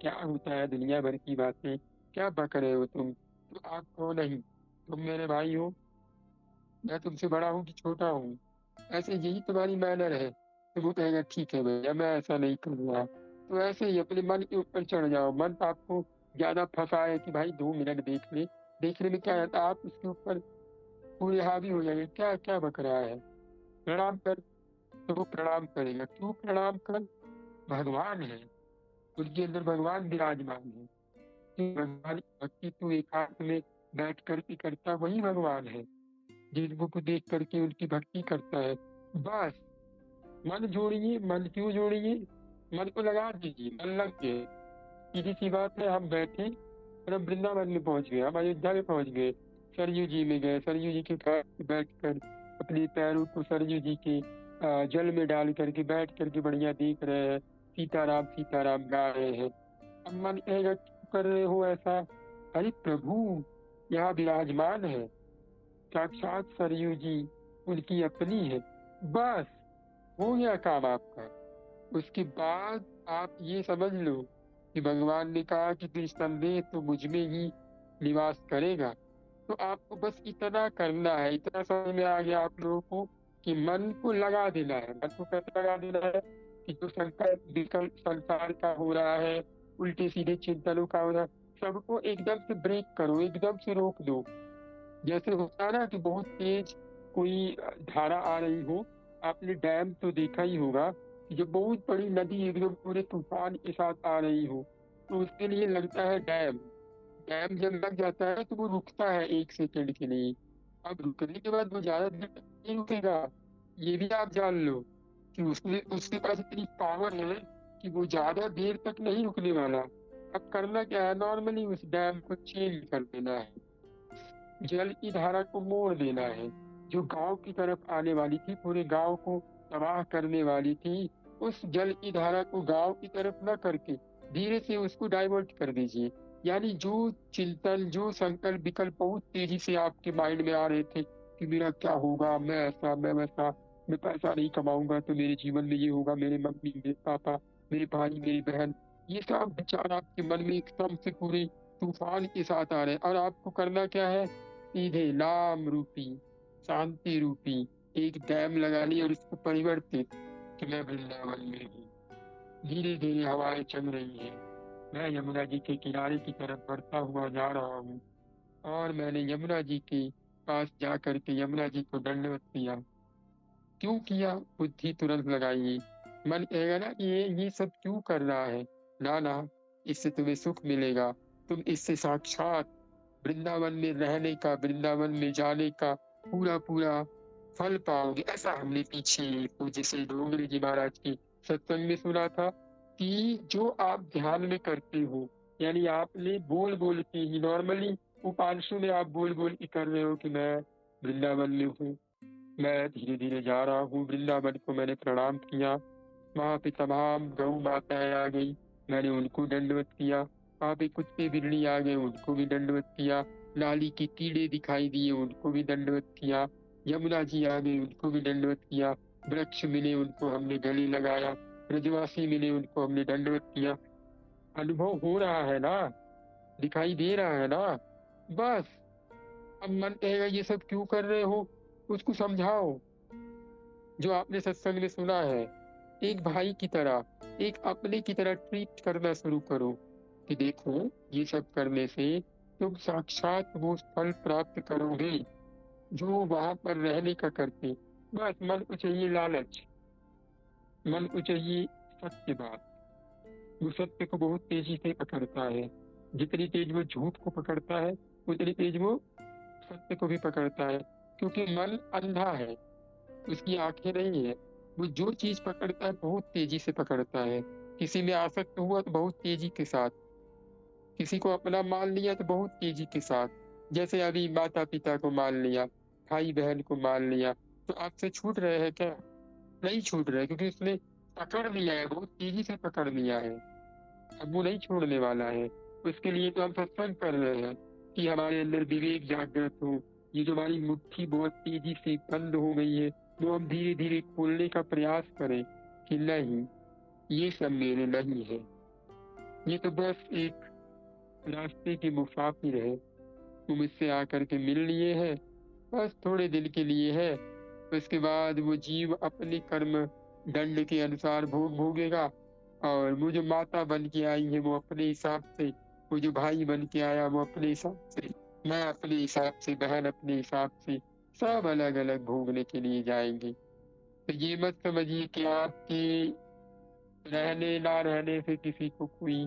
क्या होता है दुनिया भर की बातें, क्या बक रहे हो तुम, तो आप कहो नहीं तुम मेरे भाई हो, मैं तुमसे बड़ा हूँ कि छोटा हूँ, ऐसे यही तुम्हारी मैनर है। तो वो कहेगा ठीक है भैया मैं ऐसा नहीं करूँगा। तो ऐसे ही अपने मन के ऊपर चढ़ जाओ, मन आपको ज्यादा फंसाए कि भाई 2 मिनट देख ले, देखने में क्या रहता, आप उसके ऊपर पूरे हावी हो जाएंगे, क्या क्या बक रहा है, प्रणाम कर। तो वो प्रणाम करेगा। क्यों प्रणाम कर? भगवान है, उनके अंदर भगवान विराजमान है। कि भगवान की भक्ति तू एकांत में बैठ करके करता वही भगवान है, जिनको को देख करके उनकी भक्ति करता है। बस मन जोड़िए। मन क्यों जोड़िए? मन को लगा दीजिए, मन लग गए। सीधी सी बात है, हम बैठे और हम वृंदावन में पहुंच गए, हम अयोध्या में पहुंच गए, सरयू जी में गए, सरयू जी के घाट पे बैठ कर अपने पैरों को सरयू जी के जल में डाल करके बैठ करके बढ़िया देख रहे हैं, सीताराम गा रहे हैं। अब मन कहेगा क्यों कर रहे हो ऐसा? अरे प्रभु यहाँ विराजमान है, साक्षात सरयू जी उनकी अपनी है। बस हो गया काम आपका। उसके बाद आप ये समझ लो कि भगवान ने कहा कि निस्संदेह तो मुझ में ही निवास करेगा। तो आपको बस इतना करना है, इतना समझ में आ गया आप लोगों को कि मन को लगा देना है। मन को कैसे लगा देना है कि जो संकल्प विकल्प संसार का हो रहा है, उल्टे सीधे चिंतनों का हो रहा है, सबको एकदम से ब्रेक करो, एकदम से रोक दो। जैसे होता है ना कि बहुत तेज कोई धारा आ रही हो, आपने डैम तो देखा ही होगा कि जब बहुत बड़ी नदी एकदम पूरे तूफान के साथ आ रही हो तो उसके लिए लगता है डैम। डैम जब लग जाता है तो वो रुकता है 1 सेकंड के लिए। अब रुकने के बाद वो ज्यादा देर तक नहीं रुकेगा, ये भी आप जान लो कि उसके उसके पास इतनी पावर है कि वो ज्यादा देर तक नहीं रुकने वाला। अब करना क्या है, नॉर्मली उस डैम को चेंज कर देना है, जल की धारा को मोड़ देना है। जो गांव की तरफ आने वाली थी, पूरे गांव को तबाह करने वाली थी, उस जल की धारा को गांव की तरफ न करके धीरे से उसको डाइवर्ट कर दीजिए। यानी जो चिंतन, जो संकल्प विकल्प बहुत तेजी से आपके माइंड में आ रहे थे कि मेरा क्या होगा, मैं ऐसा, मैं वैसा, मैं पैसा नहीं कमाऊंगा तो मेरे जीवन में ये होगा, मेरे मम्मी, मेरे पापा, मेरे भाई, मेरी बहन, ये सब विचार आपके मन में एकदम से पूरे तूफान के साथ आ रहे हैं। और आपको करना क्या है? सीधे नाम रूपी, शांति रूपी एक डैम लगानी और उसको परिवर्तित कि मैं वृंदावन में हूँ। धीरे धीरे हवाएं चल रही हैं, मैं यमुना जी के किनारे की तरफ बढ़ता हुआ जा रहा हूँ। और मैंने यमुना जी के पास जा करके यमुना जी को दंडवत किया। क्यों किया? बुद्धि तुरंत लगाइए। मन कहेगा ना कि ये सब क्यों कर रहा है। ना ना, इससे तुम्हें सुख मिलेगा। तुम इससे साक्षात वृंदावन में रहने का, वृंदावन में जाने का पूरा पूरा फल पाओगे। ऐसा हमने पीछे पूज्य श्री डोंगरे जी महाराज के सत्संग में सुना था कि जो आप ध्यान में करते हो, यानी आपने बोल बोल के ही नॉर्मली उपांशु में आप बोल बोल के कर रहे हो कि मैं वृंदावन में हूँ, मैं धीरे धीरे जा रहा हूँ वृंदावन को। मैंने प्रणाम किया, वहां पे तमाम गौ माताएं आ गई, मैंने उनको दंडवत किया। वहां पे कुत्ते बिल्ली आ गए, उनको भी दंडवत किया। नाली के कीड़े दिखाई दिए, उनको भी दंडवत किया। यमुना जी आ गई, उनको भी दंडवत किया। वृक्ष मिले, उनको हमने गले लगाया। ब्रजवासी मिले, उनको हमने दंडवत किया। अनुभव हो रहा है ना? दिखाई दे रहा है ना? बस अब मन कहेगा ये सब क्यों कर रहे हो, उसको समझाओ जो आपने सत्संग में सुना है। एक भाई की तरह, एक अपने की तरह ट्रीट करना शुरू करो कि देखो ये सब करने से तुम साक्षात वो फल प्राप्त करोगे जो वहां पर रहने का करते। बस मन को चाहिए लालच, मन को चाहिए सत्य बात। वो सत्य को बहुत तेजी से पकड़ता है। जितनी तेज वो झूठ को पकड़ता है, उतनी तेज वो सत्य को भी पकड़ता है। क्योंकि मन अंधा है, उसकी आंखें नहीं है। वो जो चीज पकड़ता है बहुत तेजी से पकड़ता है। किसी में आसक्त हुआ तो बहुत तेजी के साथ, किसी को अपना मान लिया तो बहुत तेजी के साथ। जैसे अभी माता पिता को मान लिया, भाई बहन को मान लिया, तो आपसे छूट रहे हैं क्या? नहीं छूट रहे, क्योंकि उसने पकड़ लिया है, बहुत तेजी से पकड़ लिया है। अब वो नहीं छोड़ने वाला है। उसके लिए तो हम सत्संग कर रहे हैं कि हमारे अंदर विवेक जागृत हो। ये जो हमारी मुट्ठी बहुत तेजी से बंद हो गई है, वो हम धीरे धीरे खोलने का प्रयास करें कि नहीं, ये सब मेरे नहीं है। ये तो बस एक रास्ते के मुसाफिर है, तुम इससे आकर के मिल लिए है, बस थोड़े दिन के लिए है। उसके बाद वो जीव अपने कर्म दंड के अनुसार भोग भोगेगा। और वो जो माता बन के आई है वो अपने हिसाब से, वो जो भाई बन के आया वो अपने हिसाब से, मैं अपने हिसाब से, बहन अपने हिसाब से, सब अलग अलग भोगने के लिए जाएंगे। तो ये मत समझिए कि आपके रहने ना रहने से किसी को कोई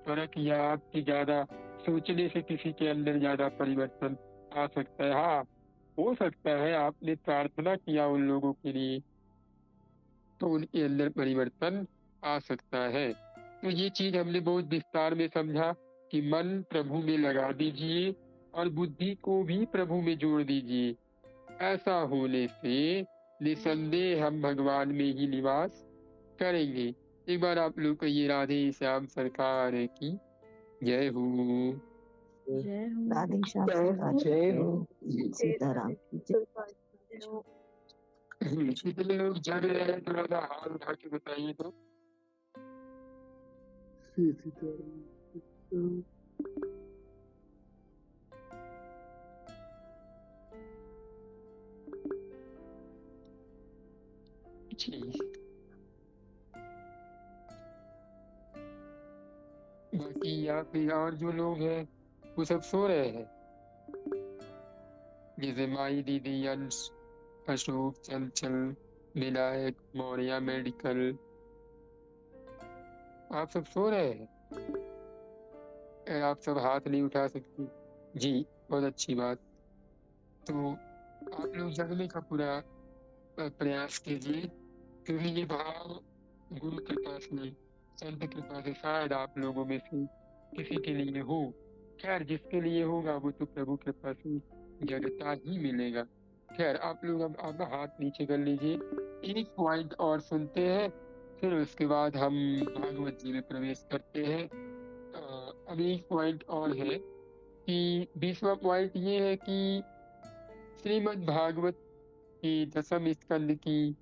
फर्क, या आपकी ज्यादा सोचने से किसी के अंदर ज्यादा परिवर्तन आ सकता है। हाँ, हो सकता है आपने प्रार्थना किया उन लोगों के लिए तो उनके अंदर परिवर्तन आ सकता है। तो ये चीज हमने बहुत विस्तार में समझा कि मन प्रभु में लगा दीजिए और बुद्धि को भी प्रभु में जोड़ दीजिए। ऐसा होने से निसंदेह हम भगवान में ही निवास करेंगे। एक बार आप लोग कहिए राधे श्याम सरकार की जय हो। जय हो। राधे श्याम जय सरकार हो। की जय जय। हो। सीताराम की जय। कितने लोग जग रहे हैं, थोड़ा सा हाथ उठा के बताइए तो। ठीक, बाकी यहाँ पे और जो लोग हैं वो सब सो रहे हैं, जैसे माई दीदी, अंश, अशोक, चंचल, विनायक, मौर्या मेडिकल, आप सब सो रहे हैं। आप सब हाथ नहीं उठा सकते जी, बहुत अच्छी बात। तो आप लोग जगने का पूरा प्रयास कीजिए, क्योंकि ये भाव गुरु कृपा से, संत कृपा से शायद आप लोगों में से किसी के लिए हो। खैर जिसके लिए होगा वो तो प्रभु कृपा से जगता ही मिलेगा, खैर आप लोग अब हाथ नीचे कर लीजिए, एक पॉइंट और सुनते हैं, फिर उसके बाद हम भागवत जी में प्रवेश करते हैं। अब एक पॉइंट और है कि 20वां पॉइंट ये है कि श्रीमद् भागवत के 10वें स्कंद की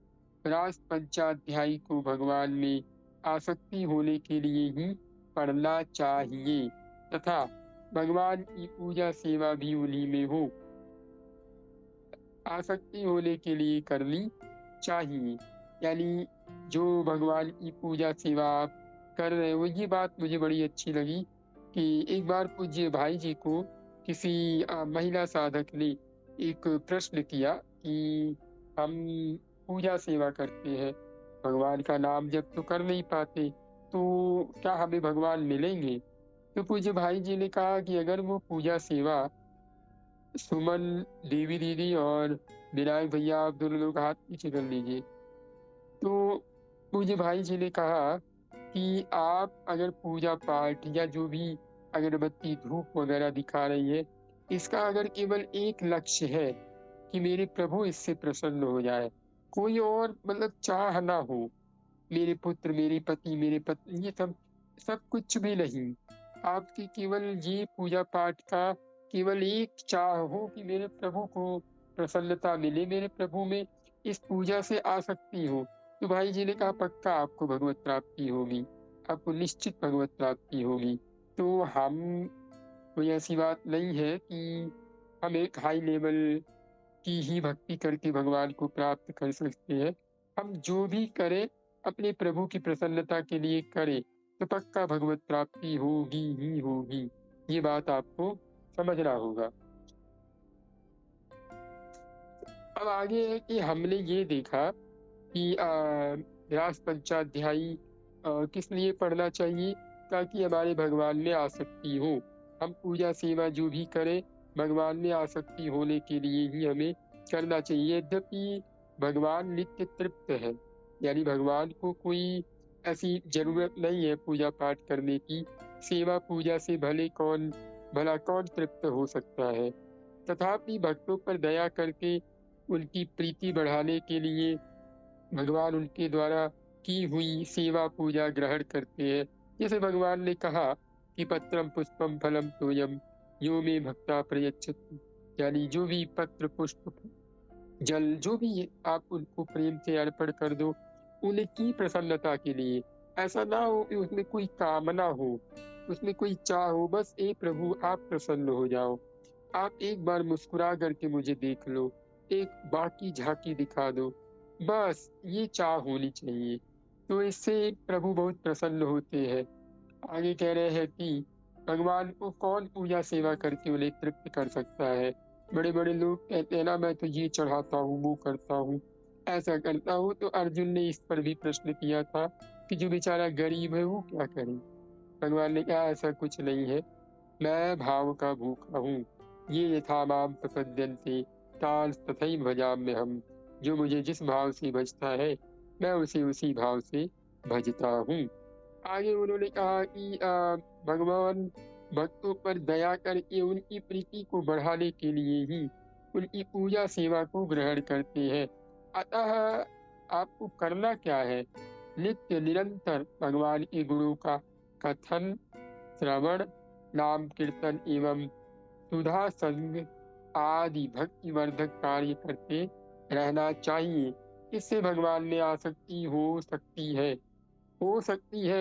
रास पंचाध्यायी को भगवान में आसक्ति होने के लिए ही पढ़ना चाहिए तथा भगवान की पूजा सेवा भी उन्हीं में हो, आसक्ति होने के लिए करनी चाहिए। यानी जो भगवान की पूजा सेवा आप कर रहे हो, ये बात मुझे बड़ी अच्छी लगी कि एक बार पूज्य भाई जी को किसी महिला साधक ने एक प्रश्न किया कि हम पूजा सेवा करते हैं, भगवान का नाम जब तो कर नहीं पाते, तो क्या हमें भगवान मिलेंगे? तो पूज्य भाई जी ने कहा कि अगर वो पूजा सेवा सुमन, देवी दीदी और विनायक भैया, आप दोनों लोग हाथ पीछे कर लीजिए। तो पूज्य भाई जी ने कहा कि आप अगर पूजा पाठ या जो भी अगरबत्ती धूप वगैरह दिखा रही है, इसका अगर केवल एक लक्ष्य है कि मेरे प्रभु इससे प्रसन्न हो जाए, कोई और मतलब चाह ना हो, मेरे पुत्र, मेरे पति, मेरे पत्नी, ये सब सब कुछ भी नहीं, आपकी केवल ये पूजा पाठ का केवल एक चाह हो कि मेरे प्रभु को प्रसन्नता मिले, मेरे प्रभु में इस पूजा से आसक्ति हो, तो भाई जी ने कहा पक्का आपको भगवत प्राप्ति होगी, आपको निश्चित भगवत प्राप्ति होगी। तो हम, कोई ऐसी बात नहीं है कि हम एक हाई लेवल की ही भक्ति करके भगवान को प्राप्त कर सकते हैं। हम जो भी करें अपने प्रभु की प्रसन्नता के लिए करें, तो पक्का भगवत प्राप्ति होगी ही होगी। ये बात आपको समझना होगा। अब आगे है कि हमने ये देखा कि रास पंचाध्यायी किस लिए पढ़ना चाहिए, ताकि हमारे भगवान में आसक्ति हो। हम पूजा सेवा जो भी करें भगवान में आसक्ति होने के लिए ही हमें करना चाहिए। यद्यपि भगवान नित्य तृप्त है, यानी भगवान को कोई ऐसी जरूरत नहीं है पूजा पाठ करने की, सेवा पूजा से भला कौन तृप्त हो सकता है। तथापि भक्तों पर दया करके उनकी प्रीति बढ़ाने के लिए भगवान उनके द्वारा की हुई सेवा पूजा ग्रहण करते हैं। जैसे भगवान ने कहा कि पत्रम पुष्पम फलम तोयम यो मे भक्ता प्रयच्छति, यानी जो भी पत्र पुष्प जल जो भी आप उनको प्रेम से अर्पण कर दो, उनकी प्रसन्नता के लिए। ऐसा ना हो कि उसमें कोई कामना हो, उसमें कोई चाह हो, बस ए प्रभु आप प्रसन्न हो जाओ, आप एक बार मुस्कुरा करके मुझे देख लो, एक बाकी झांकी दिखा दो, बस ये चाह होनी चाहिए। तो इससे प्रभु बहुत प्रसन्न होते हैं। आगे कह रहे हैं कि भगवान को कौन पूजा सेवा करके उन्हें तृप्त कर सकता है। बड़े बड़े लोग कहते हैं ना, मैं तो ये चढ़ाता हूँ, वो करता हूँ, ऐसा करता हूँ। तो अर्जुन ने इस पर भी प्रश्न किया था कि जो बेचारा गरीब है वो क्या करे। भगवान ने कहा ऐसा कुछ नहीं है, मैं भाव का भूखा हूँ, ये यथा माम प्रपद्यन्ते तान् तथैव भजाम्यहम्, जो मुझे जिस भाव से भजता है मैं उसे उसी भाव से भजता हूँ। आगे उन्होंने कहा कि भगवान भक्तों पर दया करके उनकी प्रीति को बढ़ाने के लिए ही उनकी पूजा सेवा को ग्रहण करते हैं। अतः आपको करना क्या है, नित्य निरंतर भगवान के गुणों का कथन, श्रवण, नाम कीर्तन एवं सुधा संग आदि भक्ति वर्धक कार्य करते रहना चाहिए। इससे भगवान में आसक्ति हो सकती है,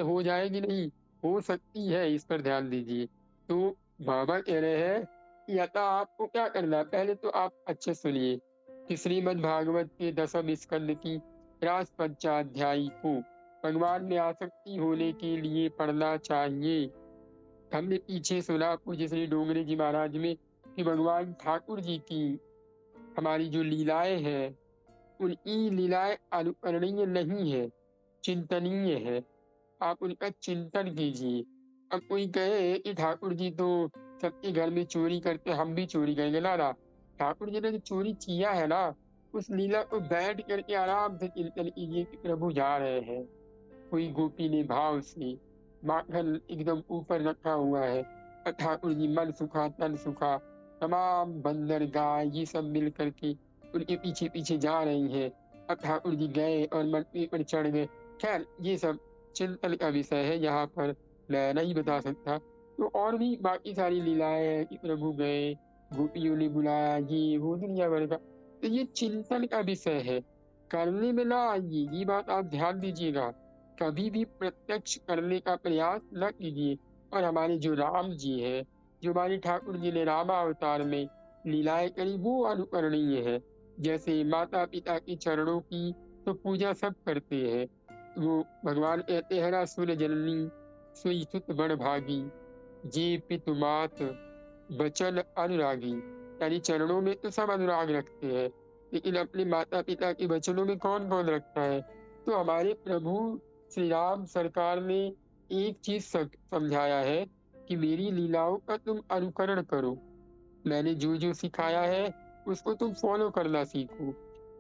हो जाएगी नहीं, हो सकती है, इस पर ध्यान दीजिए। तो बाबा कह रहे हैं कि अतः आपको क्या करना है, पहले तो आप अच्छे सुनिए कि श्रीमद् भागवत के 10वें स्कंद की रास पंचाध्यायी को भगवान में आसक्ति होने के लिए पढ़ना चाहिए। हमने पीछे सुना पूज्य श्री डोंगरे जी महाराज में कि भगवान ठाकुर जी की हमारी जो लीलाएं हैं, उनकी लीलाएं अनुकरणीय नहीं है, चिंतनीय है। आप उनका चिंतन कीजिए। अब कोई कहे कि ठाकुर जी तो सबके घर में चोरी करते, हम भी चोरी करेंगे, ना, ठाकुर जी ने जो चोरी किया है ना, उस लीला को बैठ करके आराम से चिंतन कीजिए कि प्रभु जा रहे हैं, कोई गोपी ने भाव से माखन एकदम ऊपर रखा हुआ है, ठाकुर जी मन सुखा तन सुखा, तमाम बंदर गाय ये सब मिल करके उनके पीछे पीछे जा रही हैं। अब ठाकुर जी गए और मंत्री पर चढ़ गए। खैर ये सब चिंतन का विषय है, यहाँ पर मैं नहीं बता सकता। तो और भी बाकी सारी लीलाएं हैं कि प्रभु गए, गोपियों ने बुलाया, ये वो दुनिया भर का। तो ये चिंतन का विषय है, करने में ना आइए, ये बात आप ध्यान दीजिएगा। कभी भी प्रत्यक्ष करने का प्रयास न कीजिए। और हमारे जो राम जी है, जो हमारे ठाकुर जी ने रामावतार में लीलाएं करी, वो अनुकरणीय है। जैसे माता पिता के चरणों की तो पूजा सब करते हैं। वो भगवान कहते हैं ना, सुर जननी सुई सुत बड़ भागी, जे पितु मात बचन अनुरागी। यानी चरणों में तो सब अनुराग रखते हैं, लेकिन अपने माता पिता के वचनों में कौन कौन रखता है? तो हमारे प्रभु श्री राम सरकार ने एक चीज समझाया है कि मेरी लीलाओं का तुम अनुकरण करो। मैंने जो जो सिखाया है उसको तुम फॉलो करना सीखो।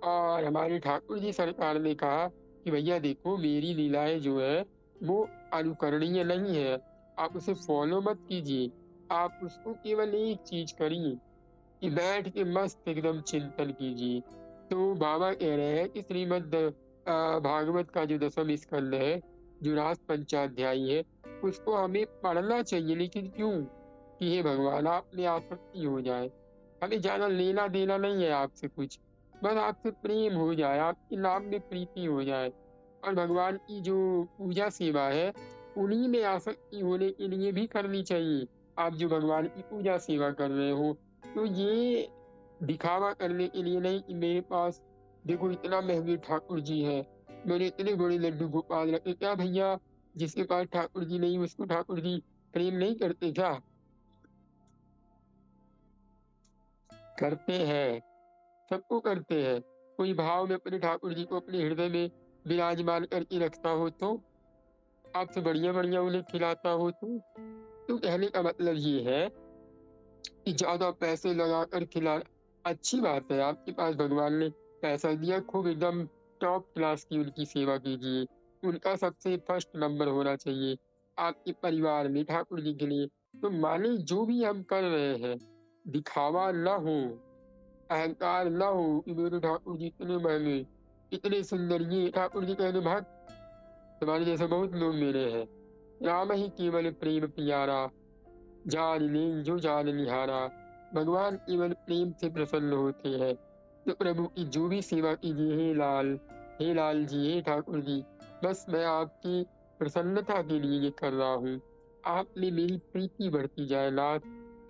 और हमारे ठाकुर जी सरकार ने कहा कि भैया देखो, मेरी लीलाएं जो है वो अनुकरणीय नहीं है, आप उसे फॉलो मत कीजिए। आप उसको केवल एक चीज करिए कि बैठ के मस्त एकदम चिंतन कीजिए। तो बाबा कह रहे हैं कि श्रीमद् भागवत का जो 10वां स्कंद है, जो रास पंचाध्यायी है, उसको हमें पढ़ना चाहिए। लेकिन क्यों? कि हे भगवान, आप में आसक्ति हो जाए। हमें ज्यादा लेना देना नहीं है आपसे कुछ, बस आपसे प्रेम हो जाए, आपके नाम में प्रीति हो जाए। और भगवान की जो पूजा सेवा है, उन्हीं में आसक्ति होने के लिए भी करनी चाहिए। आप जो भगवान की पूजा सेवा कर रहे हो, तो ये दिखावा करने के लिए नहीं कि मेरे पास देखो इतना महंगे ठाकुर जी है, मैंने इतने बड़े लड्डू गोपाल रखे। क्या भैया, जिसके पास ठाकुर जी नहीं उसको ठाकुर जी प्रेम नहीं करते क्या? करते हैं, सबको करते हैं। कोई भाव में अपने ठाकुर जी को अपने हृदय में विराजमान करके रखता हो तो, आपसे बढ़िया बढ़िया उन्हें खिलाता हो तो कहने का मतलब ये है कि ज्यादा पैसे लगाकर खिला, अच्छी बात है, आपके पास भगवान ने पैसा दिया, खूब एकदम टॉप क्लास की उनकी सेवा कीजिए। उनका सबसे फर्स्ट नंबर होना चाहिए आपके परिवार में ठाकुर जी के लिए। तो माने जो भी हम कर रहे हैं, दिखावा न हो, अहंकार न हो कि मेरे ठाकुर जी इतने महंगे, इतने सुंदर, ये ठाकुर जी कहने भक्त तुम्हारे जैसे बहुत लोग मेरे हैं। राम ही केवल प्रेम प्यारा, जान ले जो जान निहारा। भगवान केवल प्रेम से प्रसन्न होते हैं। तो प्रभु की जो भी सेवा कीजिए, हे लाल जी, हे ठाकुर जी, बस मैं आपकी प्रसन्नता के लिए ये कर रहा हूँ। आप में मेरी प्रीति बढ़ती जाए नाथ,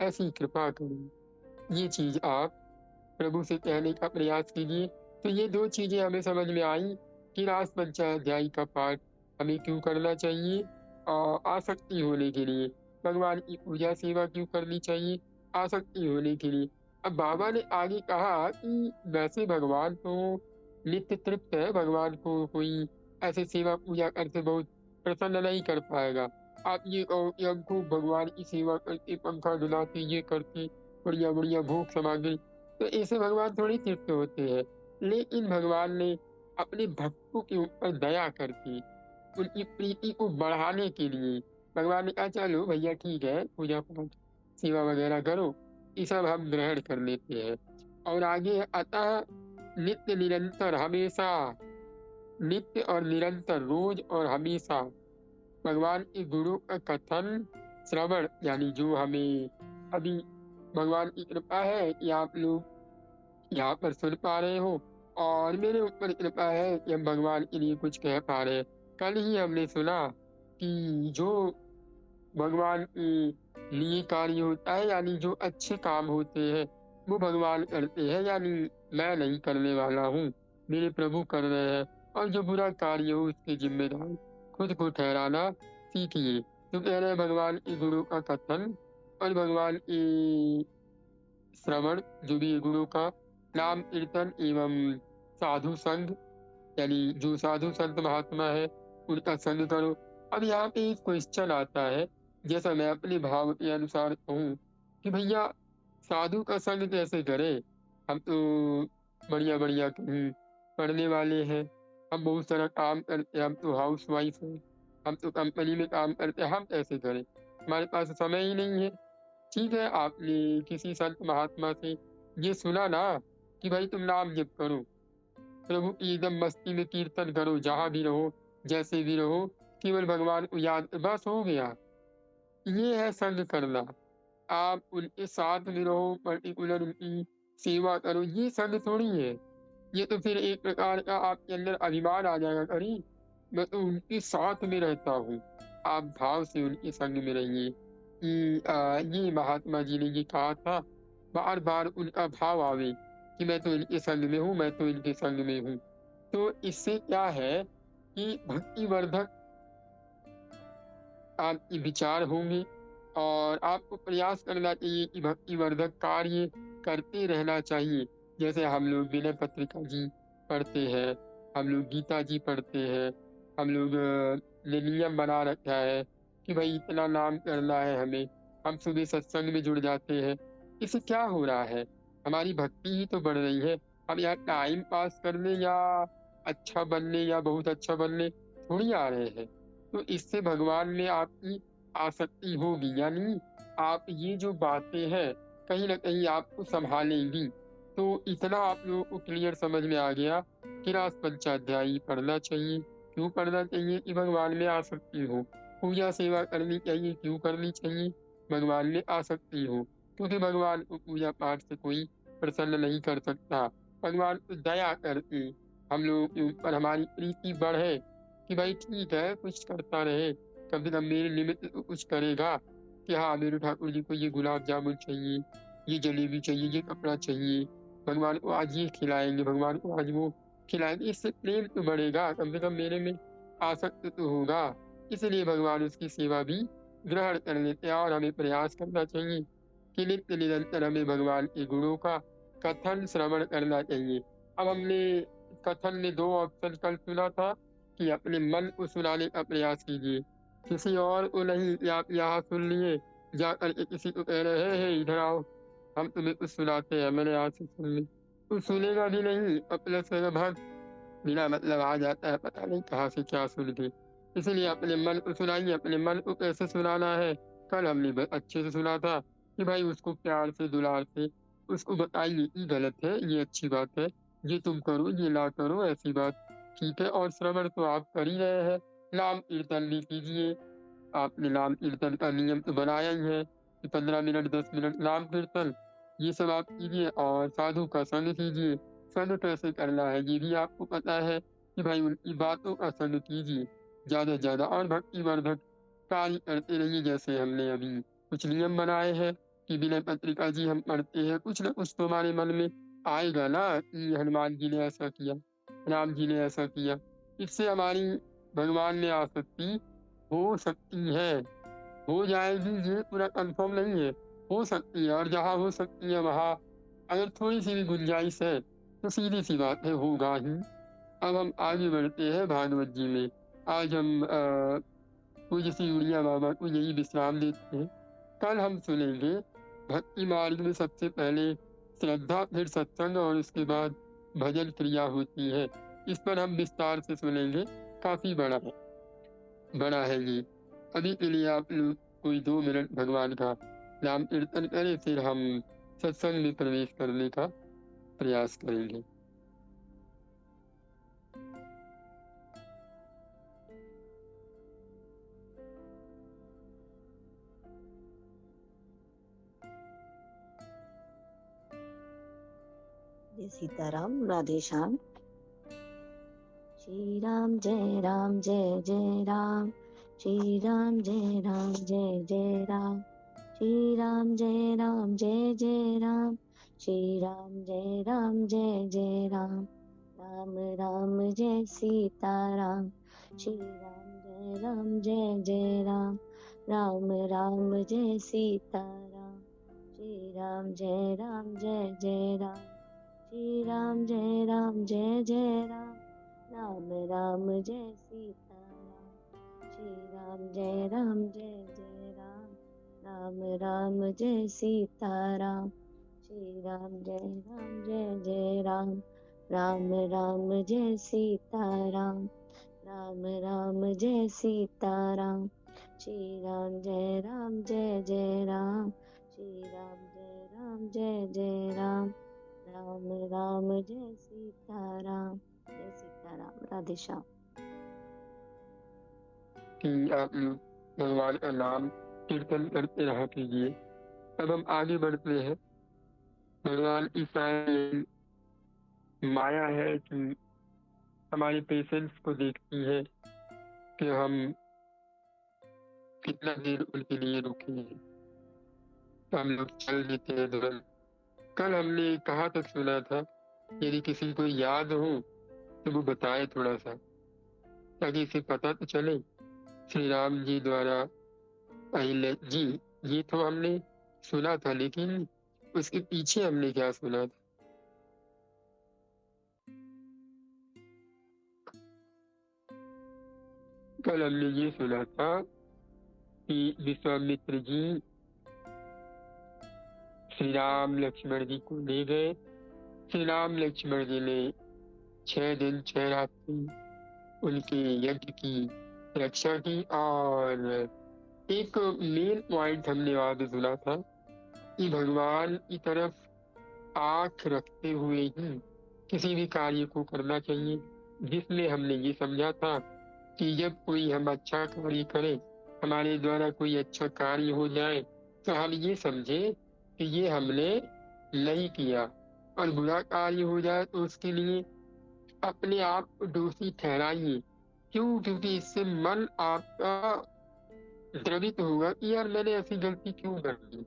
ऐसी कृपा करिए। ये चीज आप प्रभु से कहने का प्रयास कीजिए। तो ये दो चीजें हमें समझ में आई कि रास पंचाध्यायी का पाठ हमें क्यों करना चाहिए, और आसक्ति होने के लिए। भगवान की पूजा सेवा क्यों करनी चाहिए? आसक्ति होने के लिए। अब बाबा ने आगे कहा कि वैसे भगवान तो नित्य तृप्त है, भगवान को कोई ऐसे सेवा पूजा करके बहुत प्रसन्न नहीं कर पाएगा। आप ये कहो कि हमको भगवान की सेवा करके, पंखा डुलाते, ये करके, बढ़िया बढ़िया भोग सामग्री, तो ऐसे भगवान थोड़ी तृप्त होते हैं। लेकिन भगवान ने अपने भक्तों के ऊपर दया करके उनकी प्रीति को बढ़ाने के लिए भगवान ने कहा चलो भैया ठीक है, पूजा पाठ सेवा वगैरह करो, ये सब हम ग्रहण कर लेते हैं। और आगे अतः नित्य निरंतर हमेशा, नित्य और निरंतर, रोज और हमेशा भगवान के गुणों का कथन श्रवण, यानी जो हमें अभी भगवान की कृपा है कि आप लोग यहाँ पर सुन पा रहे हो, और मेरे ऊपर कृपा है कि हम भगवान के लिए कुछ कह पा रहे हैं। कल ही हमने सुना कि जो भगवान के लिए कार्य होता है, यानी जो अच्छे काम होते हैं वो भगवान करते हैं, यानी मैं नहीं करने वाला हूँ, मेरे प्रभु कर रहे हैं। और जो बुरा कार्य हो उसके जिम्मेदार खुद को ठहराना सीखिए। तो कह रहे हैं भगवान के गुणों का कथन और भगवान के श्रवण, जो भी गुणों का नाम कीर्तन एवं साधु संग, यानी जो साधु संत महात्मा है उनका संग करो। अब यहाँ पे एक क्वेश्चन आता है, जैसा मैं अपने भाव के अनुसार कहूँ कि भैया साधु का संग कैसे करें? हम तो बढ़िया बढ़िया कहीं पढ़ने वाले हैं, हम बहुत सारा काम करते हैं, हम तो हाउस वाइफ हैं, हम तो कंपनी में काम करते हैं, हम कैसे करें? हमारे पास समय ही नहीं है। ठीक है, आपने किसी संत महात्मा से ये सुना ना कि भाई तुम नाम जप करो, प्रभु की एकदम मस्ती में कीर्तन करो, जहां भी रहो, जैसे भी रहो, केवल भगवान को याद, बस हो गया। ये है संग करना। आप उनके साथ में रहो, पर्टिकुलर उनकी सेवा करो, ये संग थोड़ी है। ये तो फिर एक प्रकार का आपके अंदर अभिमान आ जाएगा, अरे मैं तो उनके साथ में रहता हूँ। आप भाव से उनके संग में रहिए कि ये महात्मा जी ने ये कहा था, बार बार उनका भाव आवे कि मैं तो इनके संग में हूँ, मैं तो इनके संग में हूँ। तो इससे क्या है कि भक्ति वर्धक आपके विचार होंगे और आपको प्रयास करना चाहिए कि भक्ति वर्धक कार्य करते रहना चाहिए। जैसे हम लोग विनय पत्रिका जी पढ़ते हैं, हम लोग गीता जी पढ़ते हैं, हम लोग ने नियम बना रखा है कि भाई इतना नाम करना है हमें, हम सुबह सत्संग में जुड़ जाते हैं। इससे क्या हो रहा है, हमारी भक्ति ही तो बढ़ रही है। हम यहाँ टाइम पास करने या अच्छा बनने या बहुत अच्छा बनने थोड़ी आ रहे हैं। तो इससे भगवान में आपकी आसक्ति होगी, यानी आप ये जो बातें हैं कहीं न कहीं आपको सँभालेंगी। तो इतना आप लोगों को क्लियर समझ में आ गया कि रास पंचाध्यायी पढ़ना चाहिए। क्यों पढ़ना चाहिए? कि भगवान में आसक्ति हो। पूजा सेवा करनी चाहिए, क्यों करनी चाहिए? भगवान में आसक्ति हो। क्योंकि भगवान को पूजा पाठ से कोई प्रसन्न नहीं कर सकता। भगवान को दया करके हम लोगों के ऊपर हमारी प्रीति बढ़े कि भाई ठीक है, कुछ करता रहे, कम से कम मेरे निमित्त तो कुछ करेगा कि हाँ, मेरे ठाकुर जी को ये गुलाब जामुन चाहिए, ये जलेबी चाहिए, ये कपड़ा चाहिए, भगवान को आज ये खिलाएँगे, भगवान को आज वो खिलाएँगे। इससे प्रेम तो बढ़ेगा, कम से कम मेरे में आसक्त तो होगा। इसलिए भगवान उसकी सेवा भी ग्रहण कर लेते हैं और हमें प्रयास करना चाहिए कि नित्य निरंतर हमें भगवान के गुणों का कथन श्रवण करना चाहिए। अब हमने कथन में 2 ऑप्शन कल सुना था कि अपने मन को सुनाने का प्रयास कीजिए, किसी और को नहीं कि आप यहाँ सुन लिए, जाकर के किसी को कह रहे हैं, "हे इधर आओ, हम तुम्हें कुछ सुनाते हैं, मैंने आज से सुन ली।" तू सुनेगा भी नहीं और प्लस में भाग बिना मतलब आ जाता है, पता नहीं कहाँ से क्या सुन के। इसलिए अपने मन को सुनाइए। अपने मन को कैसे सुनाना है, कल हमने अच्छे से सुना था कि भाई उसको प्यार से, दुलार से उसको बताइए कि गलत है, ये अच्छी बात है, ये तुम करो, ये ना करो, ऐसी बात ठीक है। और श्रवण तो आप कर ही रहे हैं, नाम कीर्तन भी कीजिए। आपने नाम कीर्तन का नियम तो बनाया ही है कि 15 मिनट 10 मिनट नाम कीर्तन, ये सब आप कीजिए और साधु का संग कीजिए। संग कैसे करना है ये भी आपको पता है कि भाई उनकी बातों का संग कीजिए ज़्यादा से ज़्यादा और भक्तिवर्धक कार्य करते रहिए। जैसे हमने अभी कुछ नियम बनाए हैं कि विनय पत्रिका जी हम पढ़ते हैं, कुछ न कुछ तो हमारे मन में आएगा ना कि हनुमान जी ने ऐसा किया, राम जी ने ऐसा किया। इससे हमारी भगवान में आसक्ति हो सकती है, हो जाएगी, ये पूरा कंफर्म नहीं है, हो सकती है। और जहाँ हो सकती है वहाँ अगर थोड़ी-सी भी गुंजाइश है, तो सीधी-सी बात है होगा ही। अब हम आगे बढ़ते हैं भागवत जी में। आज हम पूज्य श्री उड़िया बाबा को यही विश्राम देते हैं। कल हम सुनेंगे भक्ति मार्ग में सबसे पहले श्रद्धा, फिर सत्संग और उसके बाद भजन क्रिया होती है। इस पर हम विस्तार से सुनेंगे, काफ़ी बड़ा है ये। अभी के लिए आप लोग कोई 2 मिनट भगवान का नाम कीर्तन करें, फिर हम सत्संग में प्रवेश करने का प्रयास करेंगे। जय सीताराम, राधे श्याम। श्री राम जय राम जय जय राम, श्री राम जय राम जय जय राम, श्री राम जय राम जय जय राम, श्री राम जय राम जय जय राम, राम राम जय सीताराम, श्री राम जय राम जय जय राम, राम राम जय सीताराम, श्री राम जय राम जय जय राम, श्री राम जय राम जय जय राम, राम राम जय सीताराम, श्री राम जय राम जय जय राम, राम राम जय सीताराम, श्री राम जय राम जय जय राम, राम राम जय सीताराम, राम राम जय सीताराम, श्री राम जय राम जय जय राम, श्री राम जय राम जय जय राम, राम राम जय सीताराम, जय सीताराम। राधे श्याम। कि आप लोग भगवान का नाम कीर्तन करते रहा कीजिए। अब हम आगे बढ़ते हैं। भगवान ईसाई माया है कि हमारे पेशेंस को देखती है कि हम कितना देर उनके लिए रुके हैं, तो हम लोग चल देते हैं तुरंत। कल हमने कहाँ तक सुना था, यदि किसी को याद हो तो वो बताए थोड़ा सा, ताकि इसे पता तो चले। श्री राम जी द्वारा अहिल्या जी, ये तो हमने सुना था, लेकिन उसके पीछे हमने क्या सुना था। कल हमने ये सुना था कि विश्वामित्र जी श्री राम लक्ष्मण जी को ले गए। श्री राम लक्ष्मण जी ने 6 दिन 6 रात्रि उनके यज्ञ की रक्षा की। और एक मेन पॉइंट हमने वहां पे सुना था कि भगवान की तरफ आंख रखते हुए ही किसी भी कार्य को करना चाहिए, जिसमें हमने ये समझा था कि जब कोई हम अच्छा कार्य करें, हमारे द्वारा कोई अच्छा कार्य हो जाए, तो हम ये समझे कि ये हमने नहीं किया, और बुरा कार्य हो जाए तो उसके लिए अपने आप को दोषी ठहराइए। क्यों? क्योंकि इससे मन आपका द्रवित होगा कि यार मैंने ऐसी गलती क्यों कर दी।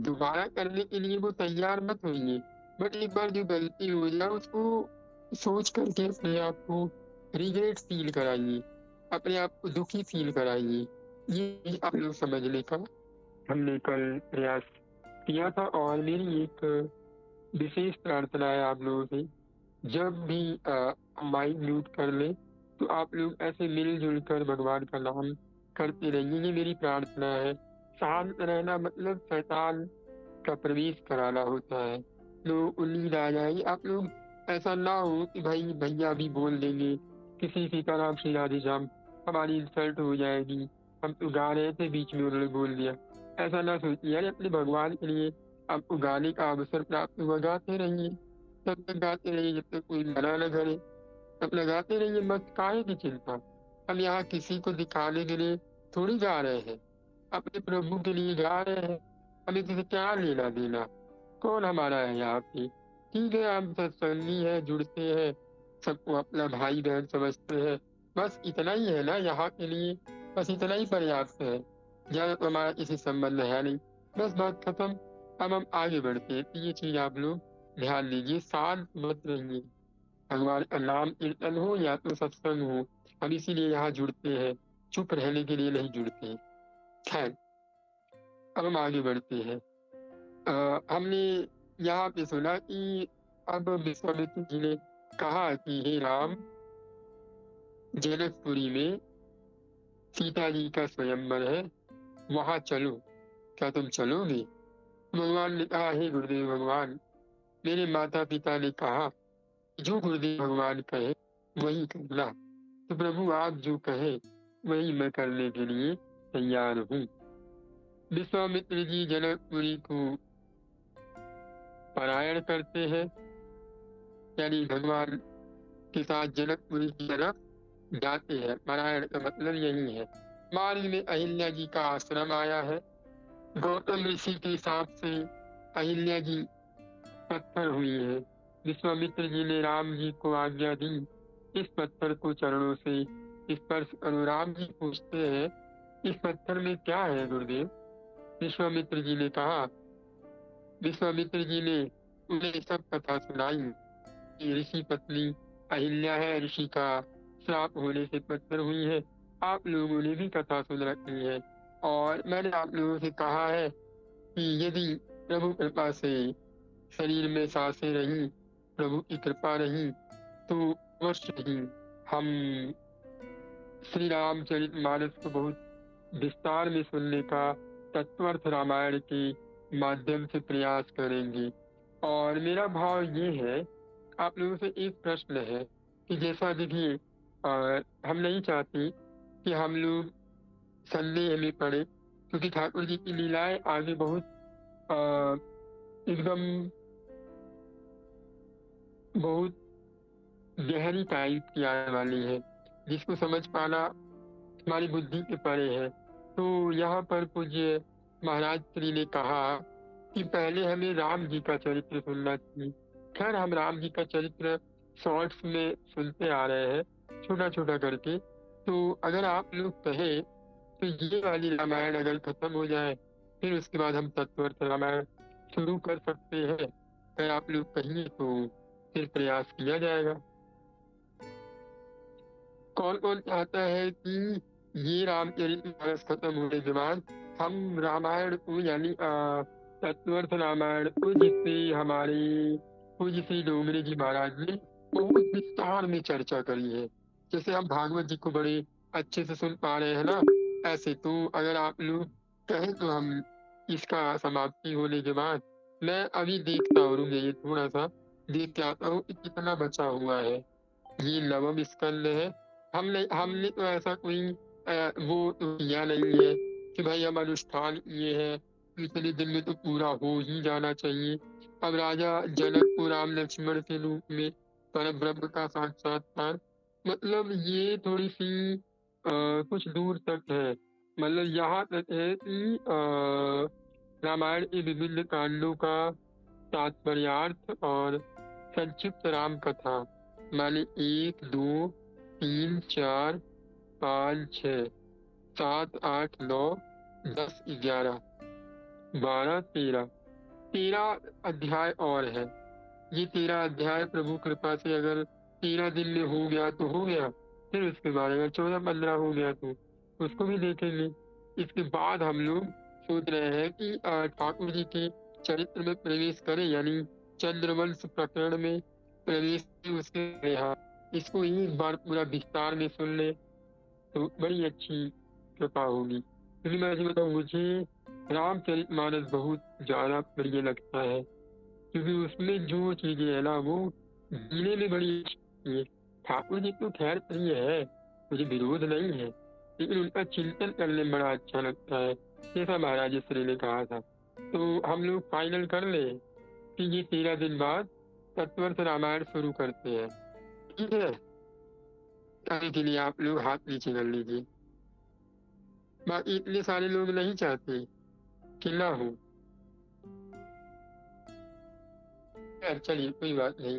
दोबारा करने के लिए वो तैयार मत होइए, बट एक बार जो गलती हो जाए उसको सोच करके अपने आप को रिग्रेट फील कराइए, अपने आप को दुखी फील कराइए। ये आप लोग समझने का हमने कल प्रयास किया था। और मेरी एक विशेष प्रार्थना है आप लोगों से, जब भी माइंड म्यूट कर ले तो आप लोग ऐसे मिलजुल कर भगवान का नाम करते रहिए। ये मेरी प्रार्थना है। शांत रहना मतलब शैतान का प्रवेश कराना होता है। लोग नींद आ जाएगी, आप लोग ऐसा ना हो कि भाई भैया भी बोल देंगे, किसी की का नाम श्री राधे श्याम, हमारी इंसल्ट हो जाएगी, हम तो गा रहे थे बीच में उन्होंने बोल दिया। ऐसा ना सोचिए यार, अपने भगवान के लिए आपको गाने का अवसर प्राप्त हुआ, गाते रहिए, तब तक गाते रहिए जब तक कोई मना न करे, तब लगाते रहिए, मत काहे की चिंता। हम यहाँ किसी को दिखाने के लिए थोड़ी गा रहे हैं, अपने प्रभु के लिए गा रहे हैं। हमें किसी क्या लेना देना, कौन हमारा है यहाँ पे। ठीक है, हम सत्संगी है, जुड़ते हैं, सबको अपना भाई बहन समझते हैं, बस इतना ही है ना यहाँ के लिए, बस इतना ही पर्याप्त है। ज्यादा तो हमारा किसी संबंध है नहीं, बस बात खत्म। अब हम आगे बढ़ते हैं, तो ये चीज आप लोग ध्यान दीजिए, शांत मत रहिए। भगवान का नाम कीर्तन हो या तो सत्संग हो, हम इसीलिए यहाँ जुड़ते हैं, चुप रहने के लिए नहीं जुड़ते। खैर, अब हम आगे बढ़ते हैं। हमने यहाँ पे सुना कि अब विश्वामित्र जी ने कहा कि हे राम, जनकपुरी में सीता जी का स्वयंवर है, वहां चलो, क्या तुम चलोगे? भगवान ने कहा, हे गुरुदेव भगवान, मेरे माता पिता ने कहा जो गुरुदेव भगवान कहे वही करना, तो प्रभु आप जो कहे वही मैं करने के लिए तैयार हूँ। विश्वामित्र जी जनकपुरी को पारायण करते हैं, यानी भगवान के साथ जनकपुरी की तरफ जाते हैं। पारायण का मतलब यही है। मार्ग में अहिल्या जी का आश्रम आया है। गौतम ऋषि के हिसाब से अहिल्या जी पत्थर हुई है। विश्वामित्र जी ने राम जी को आज्ञा दी, इस पत्थर को चरणों से स्पर्श करो। राम जी पूछते हैं, इस पत्थर में क्या है गुरुदेव? विश्वामित्र जी ने कहा, विश्वामित्र जी ने उन्हें सब कथा सुनाई। ऋषि पत्नी अहिल्या है, ऋषि का श्राप होने से पत्थर हुई है। आप लोगों ने भी कथा सुन रखी है, और मैंने आप लोगों से कहा है कि यदि प्रभु कृपा से शरीर में सांसें रही, प्रभु की कृपा रही, तो अवश्य ही हम श्री रामचरितमानस को बहुत विस्तार में सुनने का तत्वार्थ रामायण के माध्यम से प्रयास करेंगे। और मेरा भाव ये है, आप लोगों से एक प्रश्न है कि जैसा देखिए, हम नहीं चाहते कि हम लोग संदेह में पड़े, क्योंकि ठाकुर जी की लीलाएं आगे बहुत एकदम, बहुत गहरी टाइप की आने वाली है, जिसको समझ पाना हमारी बुद्धि के परे है। तो यहाँ पर पूज्य महाराज श्री ने कहा कि पहले हमें राम जी का चरित्र सुनना चाहिए। खैर, हम राम जी का चरित्र शॉर्ट्स में सुनते आ रहे हैं, छोटा छोटा करके। तो अगर आप लोग कहे तो ये वाली रामायण अगर खत्म हो जाए, फिर उसके बाद हम तत्वर्थ रामायण शुरू कर सकते हैं। अगर आप लोग कहिए तो फिर प्रयास किया जाएगा। कौन कौन चाहता है कि ये रामचरितमानस खत्म होने के बाद हम रामायण को यानी तत्वर्थ रामायण को, जिससे हमारे पूज्य श्री डोंगरे जी महाराज ने बहुत विस्तार में चर्चा करी है, जैसे हम भागवत जी को बड़े अच्छे से सुन पा रहे हैं ना, ऐसे तो अगर आप लोग कहें तो हम इसका समाप्ति होने के बाद, मैं अभी देखता हूँ, ये थोड़ा सा देख के आता हूँ कि कितना बचा हुआ है। ये नवम स्कंद है। हमने हमने तो ऐसा कोई वो तो किया नहीं है कि भाई हम अनुष्ठान किए हैं तो इतने दिन में तो पूरा हो ही जाना चाहिए। अब राजा जनक को राम लक्ष्मण के रूप में पर ब्रह्म का साक्षात्कार, मतलब ये थोड़ी सी कुछ दूर तक है। मतलब यहाँ तक है कि रामायण के विभिन्न कांडों का तात्पर्यार्थ और संक्षिप्त राम कथा, माने 1 2 3 4 5 6 7 8 9 10 11 12 13 अध्याय और है। ये 13 अध्याय प्रभु कृपा से अगर 13 दिन में हो गया तो हो गया, फिर उसके बाद अगर 14-15 हो गया तो उसको भी देखेंगे। इसके बाद हम लोग सोच रहे हैं कि ठाकुर जी के चरित्र में प्रवेश करें, यानी चंद्रवंश प्रकरण में प्रवेश उसके यहाँ इसको एक बार पूरा विस्तार में सुन ले तो बड़ी अच्छी कृपा होगी। क्योंकि मैं ऐसे बताऊँ, मुझे रामचरितमानस बहुत ज्यादा प्रिय लगता है, क्योंकि उसमें जो चीजें है ना वो जीने में बड़ी अच्छी है। ठाकुर जी तो खैर प्रिय है, मुझे विरोध नहीं है, लेकिन उनका चिंतन करने में बड़ा अच्छा लगता है, जैसा महाराज श्री ने कहा था। तो हम लोग फाइनल कर ले कि ये 13 दिन बाद तत्वर्थ रामायण शुरू करते हैं, ठीक है? अभी के लिए आप लोग हाथ नीचे कर लीजिए। बाकी इतने सारे लोग नहीं चाहते कि ना हो। खैर चलिए, कोई बात नहीं।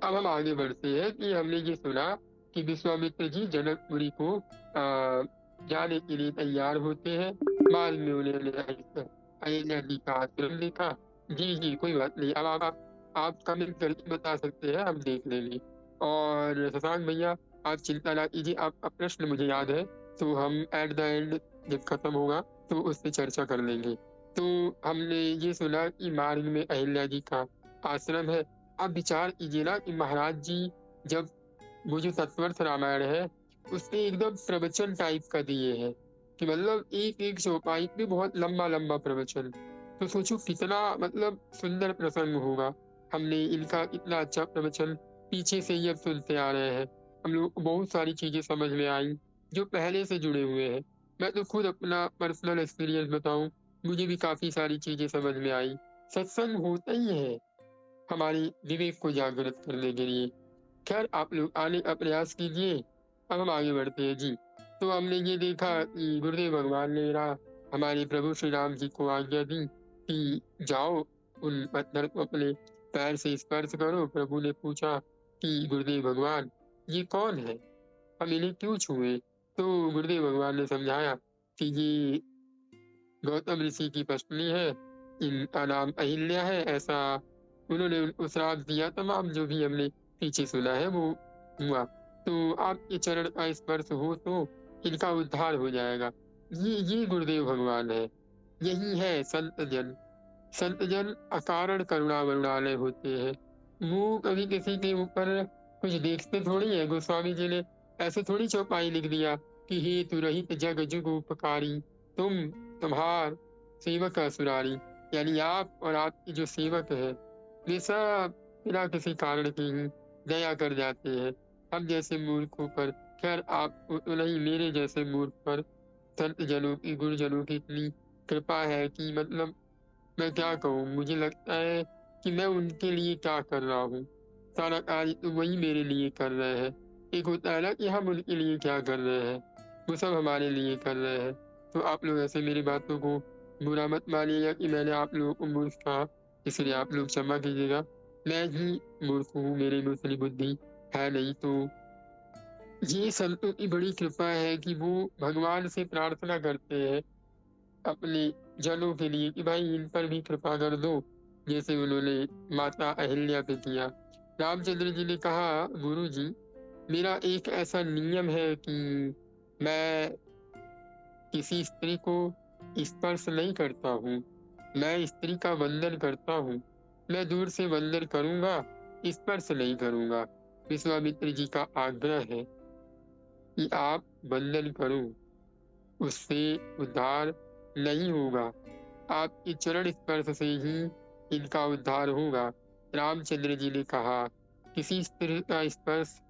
अब हम आगे बढ़ते हैं कि हमने ये सुना कि विश्वामित्र जी जनकपुरी को जाने के लिए तैयार होते हैं। बाद में उन्होंने अयोध्या जी का आश्रम देखा। जी जी, कोई बात नहीं। अब आप कमेंट करके बता सकते हैं, हम देख लेंगे। और शशांक भैया, आप चिंता ना कीजिए, आपका प्रश्न मुझे याद है, तो हम एट द एंड जब खत्म होगा तो उस पर चर्चा कर लेंगे। तो हमने ये सुना कि मार्ग में अहिल्या जी का आश्रम है। अब विचार कीजिए ना कि महाराज जी जब वो जो तत्वर्थ रामायण है उसके एकदम प्रवचन टाइप का दिए हैं, कि मतलब एक एक चौपाई पे बहुत लंबा लंबा प्रवचन। तो सोचो कितना मतलब सुंदर प्रसंग होगा। हमने इनका इतना अच्छा प्रवचन पीछे से ही अब सुनते आ रहे हैं, हम लोग को बहुत सारी चीजें समझ में आई जो पहले से जुड़े हुए हैं। मैं तो खुद अपना पर्सनल एक्सपीरियंस बताऊं, मुझे भी काफी सारी चीजें समझ में आई। सत्संग होता ही है हमारी विवेक को जागृत करने के लिए। खैर, आप लोग आने का प्रयास कीजिए। अब हम आगे बढ़ते हैं जी। तो हमने ये देखा कि गुरुदेव भगवान ने हमारे प्रभु श्री राम जी को आज्ञा दी कि जाओ उन पत्थर को अपने पैर से स्पर्श करो। प्रभु ने पूछा कि गुरुदेव भगवान ये कौन है, हम इन्हें क्यों छुए? तो गुरुदेव भगवान ने समझाया कि ये गौतम ऋषि की पत्नी है, इनका नाम अहिल्या है। ऐसा उन्होंने उनको श्राप दिया। तमाम जो भी हमने पीछे सुना है वो हुआ। तो आपके चरण का स्पर्श हो तो इनका उद्धार हो जाएगा। ये गुरुदेव भगवान है, यही है संत जन। संत जन अकारण करुणा वरुणालय होते हैं। वो कभी किसी के ऊपर कुछ देखते थोड़ी है। गोस्वामी जी ने ऐसे थोड़ी चौपाई लिख दिया कि हे तु रहित जग जुग उपकारी, तुम्हार सेवक असुरारी, यानी आप और आपकी जो सेवक है वे सब बिना किसी कारण के ही दया कर जाते हैं हम जैसे मूर्खों पर। खैर, आप तो नहीं, मेरे जैसे मूर्ख पर संत जनों की, गुरुजनों की इतनी कृपा है कि मतलब मैं क्या कहूँ। मुझे लगता है कि मैं उनके लिए क्या कर रहा हूँ। सारा कार्य तो वही मेरे लिए कर रहे हैं। एक होता है ना कि हम उनके लिए क्या कर रहे हैं, वो सब हमारे लिए कर रहे हैं। तो आप लोग ऐसे मेरी बातों को बुरा मत मानिएगा कि मैंने आप लोगों को मूर्ख कहा, इसलिए आप लोग क्षमा कीजिएगा। मैं ही मूर्ख हूँ, मेरी में उतनी बुद्धि है नहीं। तो ये संतों की बड़ी कृपा है कि वो भगवान से प्रार्थना करते हैं अपने जनों के लिए कि भाई इन पर भी कृपा कर दो, जैसे उन्होंने माता अहिल्या पे किया। रामचंद्र जी ने कहा, गुरु जी मेरा एक ऐसा नियम है कि मैं किसी स्त्री को स्पर्श नहीं करता हूँ, मैं स्त्री का वंदन करता हूँ। मैं दूर से वंदन करूंगा, स्पर्श नहीं करूंगा। विश्वामित्र जी का आग्रह है कि आप वंदन करो, उससे उद्धार नहीं होगा, आपके चरण स्पर्श से ही इनका उद्धार होगा। रामचंद्र जी ने कहा, किसी स्त्री का स्पर्श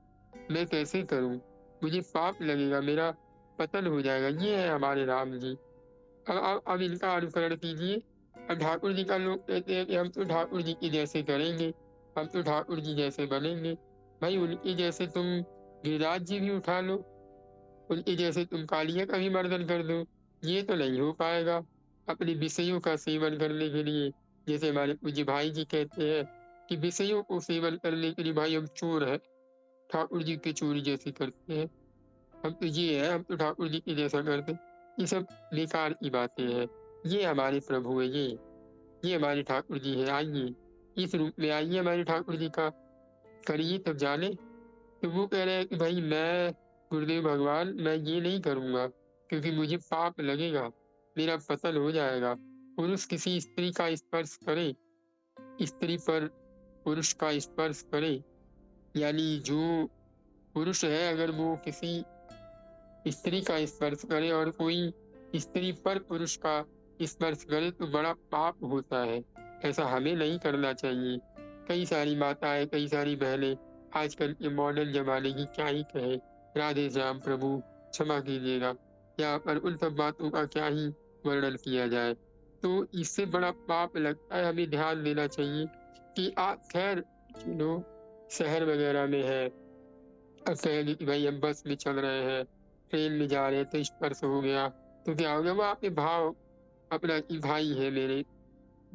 मैं कैसे करूं, मुझे पाप लगेगा, मेरा पतन हो जाएगा। ये है हमारे राम जी। अब इनका अनुकरण कीजिए। अब ठाकुर जी का लोग कहते हैं कि हम तो ठाकुर जी के जैसे करेंगे, हम तो ठाकुर जी जैसे बनेंगे। भाई उनके जैसे तुम गिरिराज जी भी उठा लो, उनके जैसे तुम कालिया का भी मर्दन कर दो, ये तो नहीं हो पाएगा। अपने विषयों का सेवन करने के लिए, जैसे हमारे पूज्य भाई जी कहते हैं कि विषयों को सेवन करने के लिए भाई हम चोर है, ठाकुर जी की चोरी जैसी करते हैं। हम तो ये है, हम तो ठाकुर जी की जैसा करते। ये सब बेकार की बातें हैं। ये हमारे प्रभु है, ये हमारे ठाकुर जी है। आइए इस रूप में आइए हमारे ठाकुर जी का करिए तब जाने। तो वो कह रहे हैं कि भाई मैं, गुरुदेव भगवान, मैं ये नहीं करूंगा क्योंकि मुझे पाप लगेगा, मेरा पतन हो जाएगा। पुरुष किसी स्त्री का स्पर्श करे, स्त्री पर पुरुष का स्पर्श करे, यानी जो पुरुष है अगर वो किसी स्त्री का स्पर्श करे और कोई स्त्री पर पुरुष का स्पर्श करे तो बड़ा पाप होता है। ऐसा हमें नहीं करना चाहिए। कई सारी माताएं, कई सारी बहनें आजकल के मॉडर्न जमाने की क्या ही कहे। राधे श्याम प्रभु क्षमा कीजिएगा, यहाँ पर उन सब बातों का क्या ही वर्णन किया जाए। तो इससे बड़ा पाप लगता है। हमें ध्यान देना चाहिए कि खैर जो शहर वगैरह में है, अब कहेंगे कि भाई हम बस में चल रहे हैं, ट्रेन में जा रहे हैं, तो स्पर्श हो गया तो क्या हो गया, वो आपके भाव अपना कि भाई है, मेरे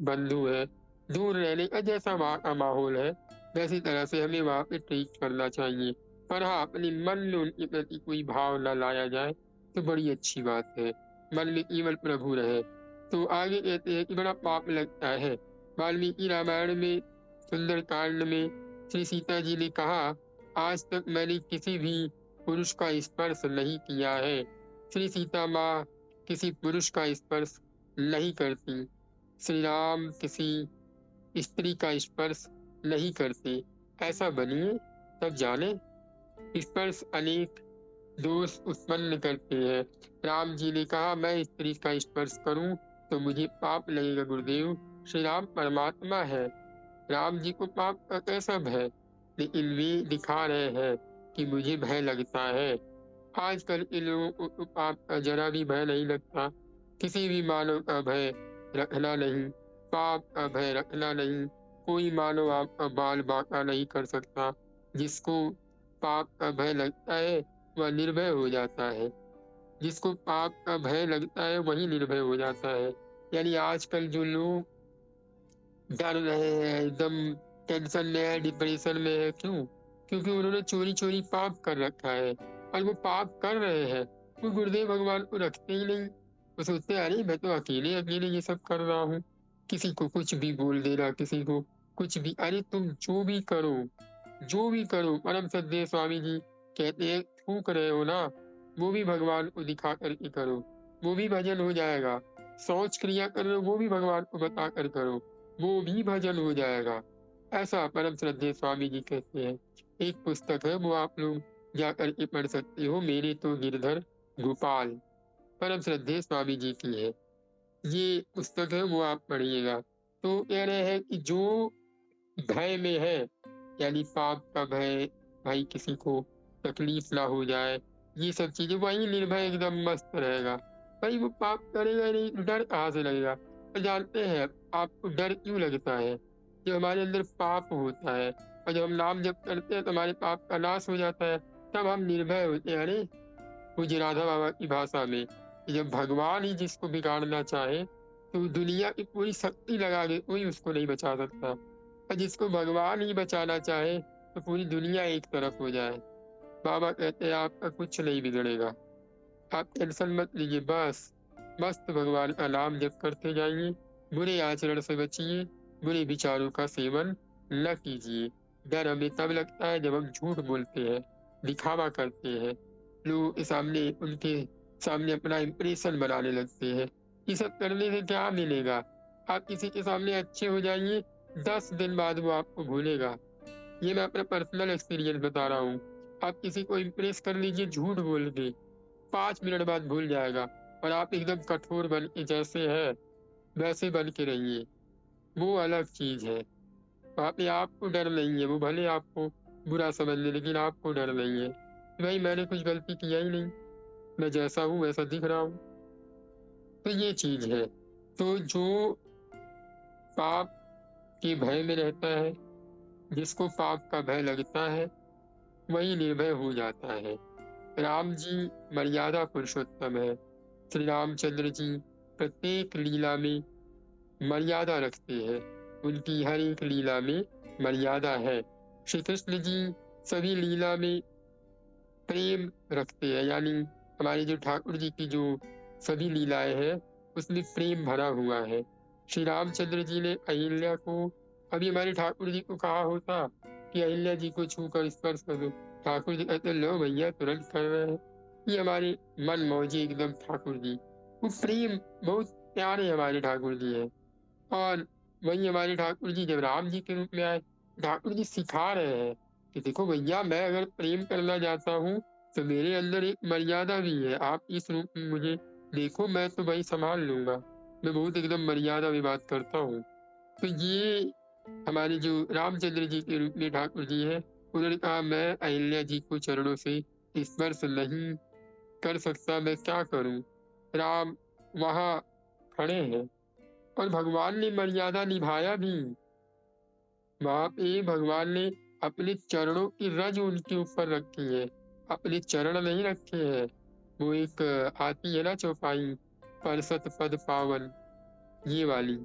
बंधु है। दूर रहने का जैसा वहाँ का माहौल है वैसी तरह से हमें वहाँ पे ट्रीट करना चाहिए। पर हाँ, अपने मन में उनके प्रति कोई भाव न लाया जाए तो बड़ी अच्छी बात है। मन में केवल प्रभु रहे। तो आगे कहते हैं कि बड़ा पाप लगता है। वाल्मीकि रामायण में सुंदर कांड में श्री सीता जी ने कहा, आज तक मैंने किसी भी पुरुष का स्पर्श नहीं किया है। श्री सीता माँ किसी पुरुष का स्पर्श नहीं करती, श्री राम किसी स्त्री का स्पर्श नहीं करते। ऐसा बनिए तब जाने। स्पर्श अनेक दोष उत्पन्न करते हैं। राम जी ने कहा, मैं स्त्री का स्पर्श करूं तो मुझे पाप लगेगा। गुरुदेव, श्री राम परमात्मा है, राम जी को पाप का कैसा भय, लेकिन वे दिखा रहे हैं कि मुझे भय लगता है। आजकल के लोगों को तो पाप का जरा भी भय नहीं लगता। किसी भी मानव का भय रखना नहीं, पाप का भय रखना नहीं। कोई मानव आपका बाल बांका नहीं कर सकता। जिसको पाप का भय लगता है वह निर्भय हो जाता है। जिसको पाप का भय लगता है वही निर्भय हो जाता है। यानी आजकल जो लोग डर रहे हैं, एकदम टेंशन में है, डिप्रेशन में है, क्यों? क्योंकि उन्होंने चोरी चोरी पाप कर रखा है और वो पाप कर रहे हैं, वो गुरुदेव भगवान को रखते ही नहीं। वो सोचते हैं अरे मैं तो अकेले अकेले ये सब कर रहा हूँ, किसी को कुछ भी बोल देना, किसी को कुछ भी। अरे तुम जो भी करो, जो भी करो, परम सद्देव स्वामी जी कहते हैं थूक रहे हो ना, वो भी भगवान को दिखा करके करो, वो भी भजन हो जाएगा। शौच क्रिया कर रहे हो वो भी भगवान को बता कर करो, वो भी भजन हो जाएगा। ऐसा परम श्रद्धेय स्वामी जी कहते हैं। एक पुस्तक है, वो आप लोग जाकर के पढ़ सकते हो, मेरे तो गिरधर गोपाल, परम श्रद्धेय स्वामी जी की है ये पुस्तक है, वो आप पढ़िएगा। तो कह रहे हैं कि जो भय में है, यानी पाप का भय, भाई किसी को तकलीफ ना हो जाए, ये सब चीजें, वही निर्भय एकदम मस्त रहेगा। भाई वो पाप करेगा नहीं, डर कहाँ से लगेगा? तो जानते हैं आपको डर क्यों लगता है? जो हमारे अंदर पाप होता है, और जब हम नाम जप करते हैं तो हमारे पाप का नाश हो जाता है, तब हम निर्भय होते हैं। अरे पूज्य राधा बाबा की भाषा में, जब भगवान ही जिसको बिगाड़ना चाहे तो दुनिया की पूरी शक्ति लगा के कोई उसको नहीं बचा सकता, और जिसको भगवान ही बचाना चाहे तो पूरी दुनिया एक तरफ हो जाए। बाबा कहते हैं आपका कुछ नहीं बिगड़ेगा, आप टेंशन मत लीजिए, बस मस्त भगवान का नाम जप करते जाइए, बुरे आचरण से बचिए, बुरे विचारों का सेवन न कीजिए। डर हमें तब लगता है जब हम झूठ बोलते हैं, दिखावा करते हैं, लोगों के सामने उनके सामने अपना इंप्रेशन बनाने लगते हैं। ये सब करने से क्या मिलेगा? आप किसी के सामने अच्छे हो जाइए, 10 दिन बाद वो आपको भूलेगा। ये मैं अपना पर्सनल एक्सपीरियंस बता रहा हूँ। आप किसी को इम्प्रेस कर लीजिए झूठ बोल के, 5 मिनट बाद भूल जाएगा, और आप एकदम कठोर बन के जैसे है वैसे बन के रहिए, वो अलग चीज है। वहाँ पे आपको डर नहीं है, वो भले आपको बुरा समझ ले लेकिन आपको डर नहीं है। भाई मैंने कुछ गलती किया ही नहीं, मैं जैसा हूँ वैसा दिख रहा हूँ। तो ये चीज है। तो जो पाप के भय में रहता है, जिसको पाप का भय लगता है, वही निर्भय हो जाता है। राम जी मर्यादा पुरुषोत्तम है। श्री रामचंद्र जी प्रत्येक लीला में मर्यादा रखते हैं, उनकी हर एक लीला में मर्यादा है। श्री कृष्ण जी सभी लीला में प्रेम रखते हैं, यानी हमारे जो ठाकुर जी की जो सभी लीलाएं हैं उसमें प्रेम भरा हुआ है। श्री रामचंद्र जी ने अहिल्या को, अभी हमारे ठाकुर जी को कहा होता कि अहिल्या जी को छूकर स्पर्श कर दो, ठाकुर जी कहते लो भैया तुरंत कर रहे हैं। ये हमारे मन मौजी एकदम ठाकुर जी, वो प्रेम बहुत प्यारे हमारे ठाकुर जी है। और वही हमारे ठाकुर जी जब राम जी के रूप में आए, ठाकुर जी सिखा रहे हैं कि देखो भैया मैं अगर प्रेम करना चाहता हूँ तो मेरे अंदर एक मर्यादा भी है, आप इस रूप में मुझे देखो, मैं तो भाई संभाल लूंगा, मैं बहुत एकदम मर्यादा में बात करता हूँ। तो ये हमारे जो रामचंद्र जी के रूप में ठाकुर जी है, उन्होंने कहा मैं अहिल्या जी को चरणों से स्पर्श नहीं कर सकता, मैं क्या करूं। राम वहां खड़े हैं और भगवान ने मर्यादा निभाया भी। वहां पे भगवान ने अपने चरणों की रज उनके ऊपर रखी है, अपने चरण नहीं रखे हैं। वो एक आती है ना चौपाई, परसत पद पावन, ये वाली,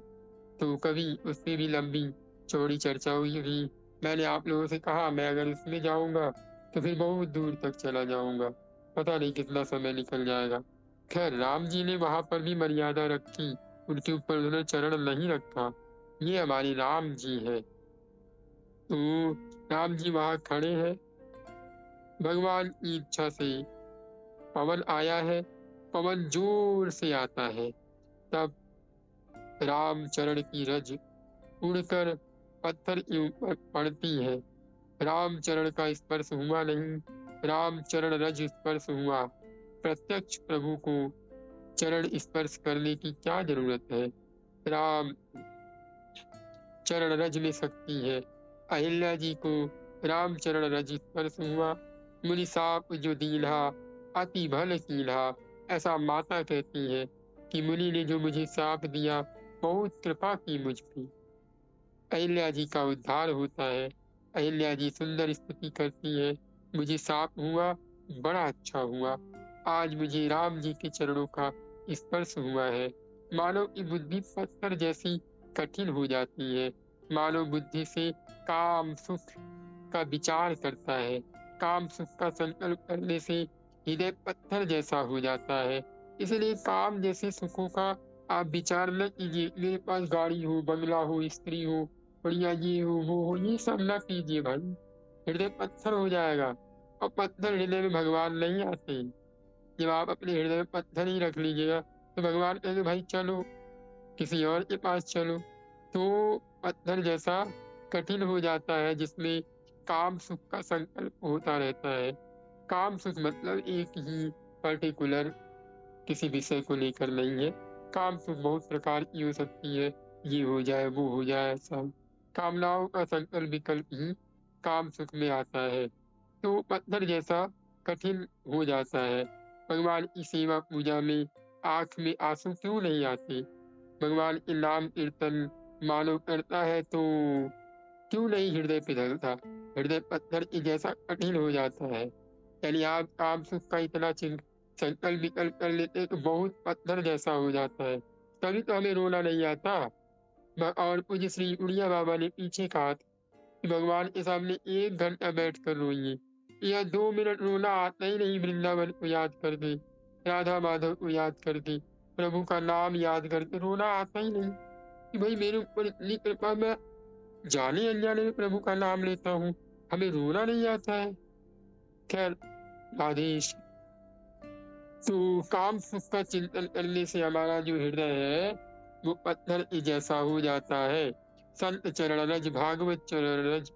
तो कभी उससे भी लंबी चौड़ी चर्चा हुई भी। मैंने आप लोगों से कहा मैं अगर उसमें जाऊंगा तो फिर बहुत दूर तक चला जाऊंगा, पता नहीं कितना समय निकल जाएगा। खैर राम जी ने वहां पर भी मर्यादा रखी, उनके ऊपर उन्होंने चरण नहीं रखा। ये हमारी राम जी है। तो राम जी वहां खड़े हैं, भगवान की इच्छा से पवन आया है, पवन जोर से आता है, तब राम चरण की रज उड़कर पत्थर के ऊपर पड़ती है। राम चरण का स्पर्श हुआ नहीं, राम चरण रज स्पर्श हुआ। प्रत्यक्ष प्रभु को चरण स्पर्श करने की क्या जरूरत है? राम चरण रज में शक्ति है। अहिल्या जी को राम चरण रज स्पर्श हुआ। मुनि साप जो दीन्हा अति भल कीन्हा, ऐसा माता कहती है कि मुनि ने जो मुझे साप दिया बहुत कृपा की मुझ पर। अहिल्या जी का उद्धार होता है। अहिल्या जी सुंदर स्तुति करती है, मुझे साप हुआ बड़ा अच्छा हुआ, आज मुझे राम जी के चरणों का स्पर्श हुआ है। मानव की बुद्धि पत्थर जैसी कठिन हो जाती है। मानव बुद्धि से काम सुख का विचार करता है, काम सुख का संकल्प करने से हृदय पत्थर जैसा हो जाता है। इसलिए काम जैसे सुखों का आप विचार न कीजिए, मेरे पास गाड़ी हो, बंगला हो, स्त्री हो, बढ़िया ये हो वो हो, ये सब न कीजिए भाई, हृदय पत्थर हो जाएगा। और पत्थर हृदय में भगवान नहीं आते। जब आप अपने हृदय में पत्थर ही रख लीजिएगा तो भगवान कहेंगे भाई चलो किसी और के पास चलो। तो पत्थर जैसा कठिन हो जाता है, जिसमें काम सुख का संकल्प होता रहता है। काम सुख मतलब एक ही पर्टिकुलर किसी विषय को लेकर नहीं है। काम सुख बहुत प्रकार की हो सकती है, ये हो जाए वो हो जाए, सब कामनाओं का संकल्प विकल्प ही काम सुख में आता है। तो पत्थर जैसा कठिन हो जाता है। भगवान की सेवा पूजा में आंख में आंसू क्यों नहीं आते? भगवान के नाम कीर्तन मानव करता है तो क्यों नहीं हृदय पिघलता? हृदय पत्थर की जैसा कठिन हो जाता है। यानी आप काम सुख का इतना संकल्प विकल्प कर लेते हैं तो बहुत पत्थर जैसा हो जाता है। तभी तो हमें रोना नहीं आता। और पूज्य श्री उड़िया बाबा ने पीछे कहा था कि भगवान के सामने 1 घंटा बैठ कर रोइए, यह 2 मिनट रोना आता ही नहीं। वृंदावन को याद करके, राधा माधव को याद करके, प्रभु का नाम याद करके रोना आता ही नहीं कि भाई मेरे ऊपर इतनी कृपा, मैं जाने अनजाने में प्रभु का नाम लेता हूँ, हमें रोना नहीं आता है। खैर, आदेश। तो काम सुख का चिंतन करने से हमारा जो हृदय है वो पत्थर के जैसा हो जाता है। संत चरण रज, भागवत चरण रज,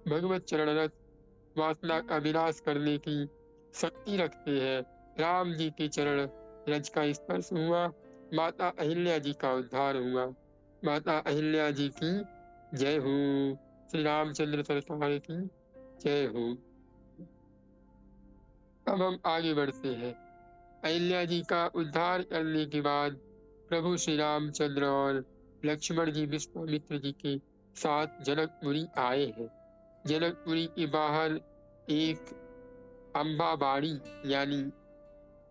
भगवत चरण रज वासना का विनाश करने की शक्ति रखते हैं। राम जी के चरण रज का स्पर्श हुआ, माता अहिल्या जी का उद्धार हुआ। माता अहिल्या जी की जय हो, श्री रामचंद्र सरकार की जय हो। अब हम आगे बढ़ते हैं। अहिल्या जी का उद्धार करने के बाद प्रभु श्री रामचंद्र और लक्ष्मण जी विश्वामित्र जी के साथ जनकपुरी आए हैं। जनकपुरी के बाहर एक अम्बा बाड़ी यानी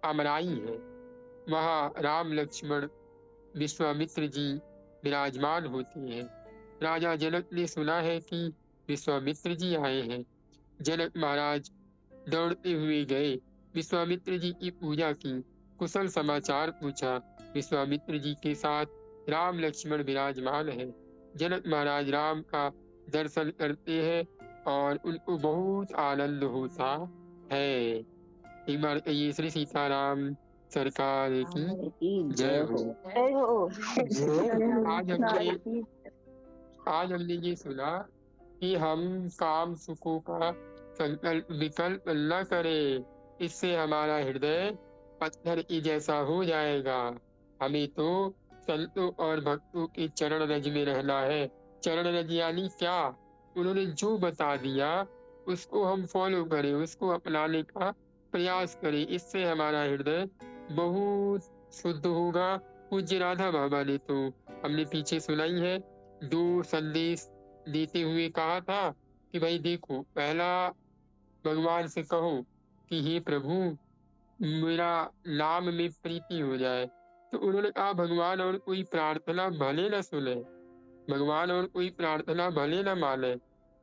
अमराई है, वहाँ राम लक्ष्मण विश्वामित्र जी विराजमान होते हैं। राजा जनक ने सुना है कि विश्वामित्र जी आए हैं। जनक महाराज दौड़ते हुए गए, विश्वामित्र जी की पूजा की, कुशल समाचार पूछा। विश्वामित्र जी के साथ राम लक्ष्मण विराजमान है। जनक महाराज राम का दर्शन करते हैं और उनको बहुत आनंद होता है। एक बार कहिए, श्री सीताराम सरकार की जय हो। जय हो। आज हमने ये सुना कि हम काम सुखों का संकल्प विकल्प न करें, इससे हमारा हृदय पत्थर की जैसा हो जाएगा। हमें तो संतों और भक्तों के चरण रज में रहना है। चरण रज यानी क्या? उन्होंने जो बता दिया उसको हम फॉलो करें, उसको अपनाने का प्रयास करें, इससे हमारा हृदय बहुत शुद्ध होगा। पूज्य राधा बाबा ने तो हमने पीछे सुनाई है, 2 संदेश देते हुए कहा था कि भाई देखो, पहला भगवान से कहो कि हे प्रभु मेरा नाम में प्रीति हो जाए। तो उन्होंने कहा भगवान और कोई प्रार्थना भले न सुने, भगवान और कोई प्रार्थना भले न माने,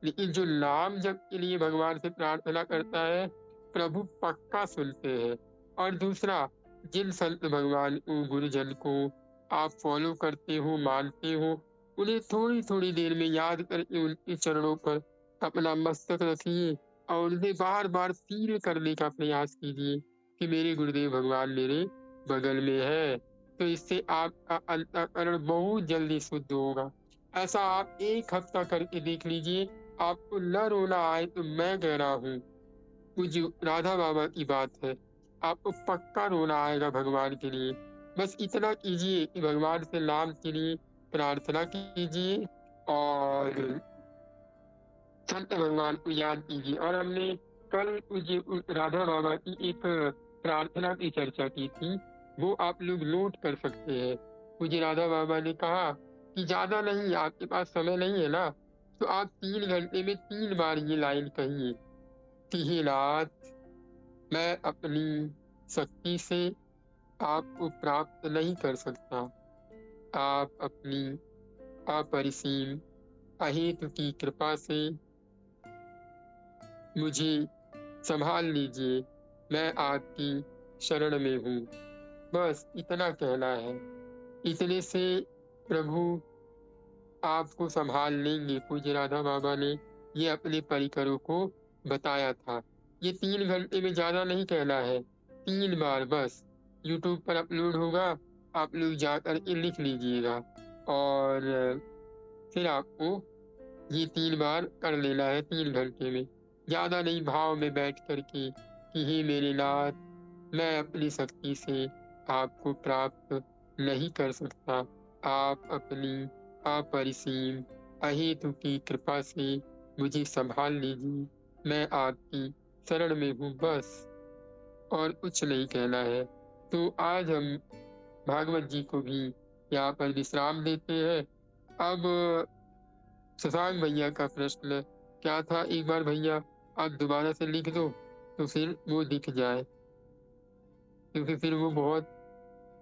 लेकिन जो नाम जप के लिए भगवान से प्रार्थना करता है प्रभु पक्का सुनते हैं। और दूसरा, जिन संत भगवान को, गुरुजन को आप फॉलो करते हो, मानते हो, उन्हें थोड़ी थोड़ी देर में याद करके उनके चरणों पर अपना मस्तक रखिए और उन्हें बार बार फील करने का प्रयास कीजिए कि मेरे गुरुदेव भगवान मेरे बगल में है। तो इससे आपका अंतःकरण बहुत जल्दी शुद्ध होगा। ऐसा आप 1 हफ्ता करके देख लीजिए, आपको न रोना आए तो मैं कह रहा हूँ, पूज्य राधा बाबा की बात है, आपको पक्का रोना आएगा भगवान के लिए। बस इतना कीजिए कि भगवान से नाम के लिए प्रार्थना कीजिए और संत भगवान को याद कीजिए। और हमने कल पूज्य राधा बाबा की एक प्रार्थना की चर्चा की थी, वो आप लोग नोट कर सकते हैं। पूज्य राधा बाबा ने कहा कि ज्यादा नहीं, आपके पास समय नहीं है ना, तो आप 3 घंटे में 3 बार ये लाइन कहिए कि हे नाथ, मैं अपनी शक्ति से आपको प्राप्त नहीं कर सकता, आप अपनी अपरिसीम अहेतु की कृपा से मुझे संभाल लीजिए, मैं आपकी शरण में हूँ। बस इतना कहना है, इतने से प्रभु आपको संभाल लेंगे। पूज्य राधा बाबा ने ये अपने परिकरों को बताया था। ये 3 घंटे में ज्यादा नहीं कहना है, 3 बार बस। YouTube पर अपलोड होगा, आप लोग जाकर के लिख लीजिएगा और फिर आपको ये 3 बार कर लेना है 3 घंटे में, ज्यादा नहीं, भाव में बैठ करके कि हे मेरे नाथ, मैं अपनी शक्ति से आपको प्राप्त नहीं कर सकता, आप अपनी अपरिसीम अहेतु की कृपा से मुझे संभाल लीजिए, मैं आपकी शरण में हूँ, बस और कुछ नहीं कहना है। तो आज हम भागवत जी को भी यहाँ पर विश्राम देते हैं। अब शशांक भैया का प्रश्न क्या था, एक बार भैया आप दोबारा से लिख दो तो फिर वो दिख जाए, क्योंकि फिर वो बहुत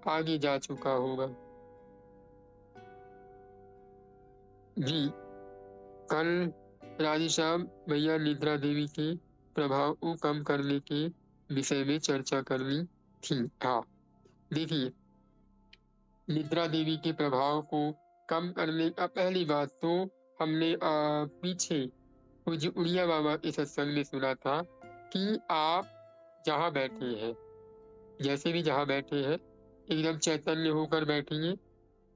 आगे जा चुका होगा। जी, कल राधेश्याम भैया निद्रा देवी के प्रभाव को कम करने के विषय में चर्चा करनी थी। हाँ, देखिए, निद्रा देवी के प्रभाव को कम करने का पहली बात तो हमने पीछे पूज्य उड़िया बाबा के सत्संग में सुना था कि आप जहाँ बैठे हैं, जैसे भी जहाँ बैठे हैं, एकदम चैतन्य होकर बैठिए।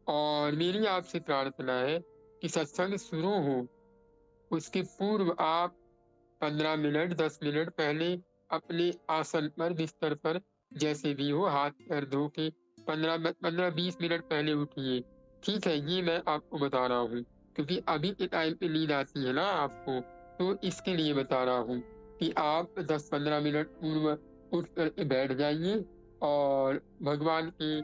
और मेरी आपसे प्रार्थना है कि सत्संग शुरू हो उसके पूर्व आप 15 मिनट 10 मिनट पहले अपने आसन पर, बिस्तर पर, जैसे भी हो, हाथ पैर धो के 15-20 मिनट पहले उठिए। ठीक है, ये मैं आपको बता रहा हूँ, क्योंकि अभी के टाइम पे नींद आती है ना आपको, तो इसके लिए बता रहा हूँ कि आप 10-15 मिनट पूर्व उठ करके बैठ जाइए और भगवान के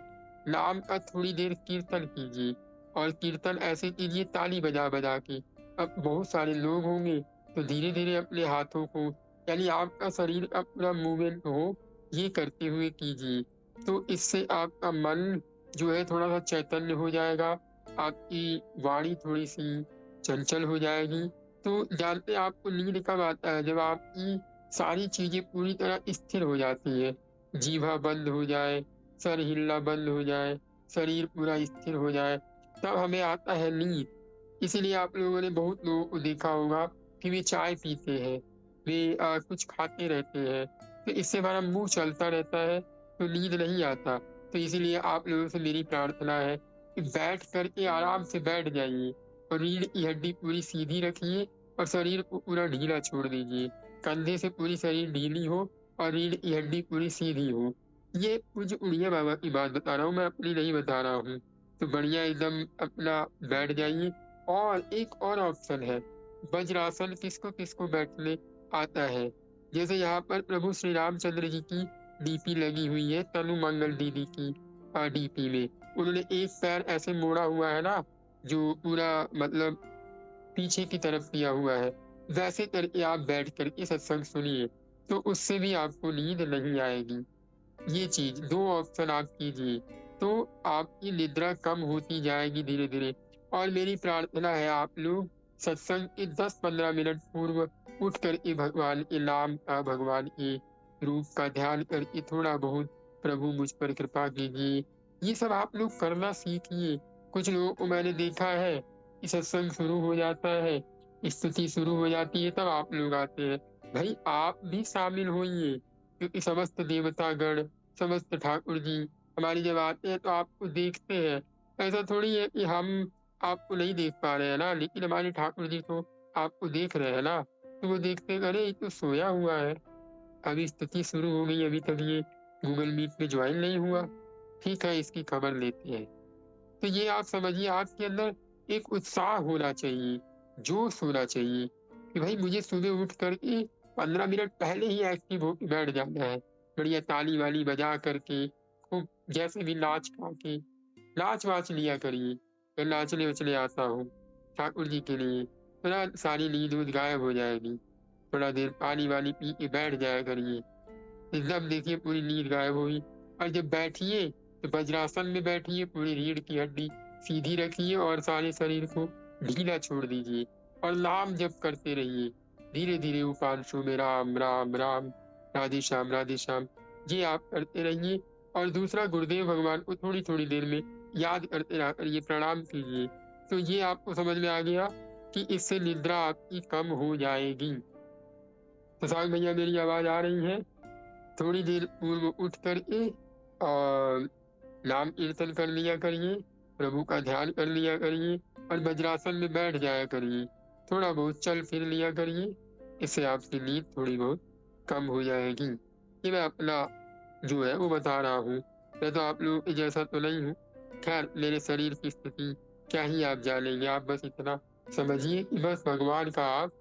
नाम का थोड़ी देर कीर्तन कीजिए। और कीर्तन ऐसे कीजिए ताली बजा बजा के। अब बहुत सारे लोग होंगे तो धीरे धीरे अपने हाथों को, यानी आपका शरीर का पूरा मूवमेंट हो, ये करते हुए कीजिए। तो इससे आपका मन जो है थोड़ा सा चैतन्य हो जाएगा, आपकी वाणी थोड़ी सी चंचल हो जाएगी। तो जानते हैं आपको नींद कब आता है, जब आपकी सारी चीजें पूरी तरह स्थिर हो जाती है, जीभा बंद हो जाए, सर हिलना बंद हो जाए, शरीर पूरा स्थिर हो जाए, तब हमें आता है नींद। इसीलिए आप लोगों ने बहुत लोगों को देखा होगा कि वे चाय पीते हैं, वे कुछ खाते रहते हैं, तो इससे हमारा मुंह चलता रहता है, तो नींद नहीं आता। तो इसीलिए आप लोगों से मेरी प्रार्थना है कि बैठ करके आराम से बैठ जाइए और रीढ़ की हड्डी पूरी सीधी रखिए और शरीर को पूरा ढीला छोड़ दीजिए। कंधे से पूरी शरीर ढीली हो और रीढ़ की हड्डी पूरी सीधी हो। ये पूज्य उड़िया बाबा की बात बता रहा हूँ, मैं अपनी नहीं बता रहा हूँ। तो बढ़िया एकदम अपना बैठ जाइए। और एक और ऑप्शन है, वज्रासन किसको किसको बैठने आता है। जैसे यहाँ पर प्रभु श्री रामचंद्र जी की डीपी लगी हुई है, तनु मंगल दीदी की डीपी में उन्होंने एक पैर ऐसे मोड़ा हुआ है ना, जो पूरा मतलब पीछे की तरफ किया हुआ है, वैसे करके आप बैठ करके सत्संग सुनिए, तो उससे भी आपको नींद नहीं आएगी। ये चीज दो ऑप्शन आप कीजिए, तो आपकी निद्रा कम होती जाएगी धीरे धीरे। और मेरी प्रार्थना है आप लोग सत्संग के 10-15 मिनट पूर्व उठ करके भगवान के नाम का, भगवान के रूप का ध्यान करके थोड़ा बहुत प्रभु मुझ पर कृपा कीजिए, ये सब आप लोग करना सीखिए। कुछ लोगों को मैंने देखा है कि सत्संग शुरू हो जाता है, स्तुति शुरू हो जाती है, तब आप लोग आते हैं। भाई आप भी शामिल होइए, क्योंकि समस्त देवतागण, समस्त ठाकुर जी हमारी जब आते हैं तो आपको देखते हैं। ऐसा थोड़ी है कि हम आपको नहीं देख पा रहे हैं ना, लेकिन हमारे ठाकुर जी तो आपको देख रहे हैं ना, तो वो देखते हैं, अरे ये तो सोया हुआ है, अभी स्तुति शुरू हो गई, अभी तक ये गूगल मीट में ज्वाइन नहीं हुआ, ठीक है इसकी खबर लेते हैं। तो ये आप समझिए, आपके अंदर एक उत्साह होना चाहिए, जोश होना चाहिए कि भाई मुझे सुबह उठ करके 15 मिनट पहले ही एक्टिव होकर बैठ जाना है। बढ़िया ताली वाली बजा करके खूब जैसे भी नाच के नाच वाच लिया करिए। मैं नाचने वचने आता हूँ ठाकुर जी के लिए, तो ना सारी नींद ऊद गायब हो जाएगी। थोड़ा देर पानी वानी पी के बैठ जाया करिए, एकदम देखिए पूरी नींद गायब हुई। और जब बैठिए तो वज्रासन में बैठिए, पूरी रीढ़ की हड्डी सीधी रखिए और सारे शरीर को ढीला छोड़ दीजिए और नाम जप करते रहिए। धीरे धीरे उपांशु में राम राम राम, राधे श्याम, ये आप करते रहिए। और दूसरा, गुरुदेव भगवान को थोड़ी थोड़ी देर में याद करते रहा करिए, प्रणाम कीजिए। तो ये आपको समझ में आ गया कि इससे निद्रा आपकी कम हो जाएगी। तो साग भैया मेरी आवाज आ रही है? थोड़ी देर पूर्व उठ करके और नाम कीर्तन कर लिया करिए, प्रभु का ध्यान कर लिया करिए और वज्रासन में बैठ जाया करिए, थोड़ा बहुत चल फिर लिया करिए, इससे आपकी नींद थोड़ी बहुत कम हो जाएगी। ये मैं अपना जो है वो बता रहा हूँ। मैं तो आप लोगों के जैसा तो नहीं हूँ, खैर मेरे शरीर की स्थिति क्या ही आप जानेंगे। आप बस इतना समझिए कि बस भगवान का आप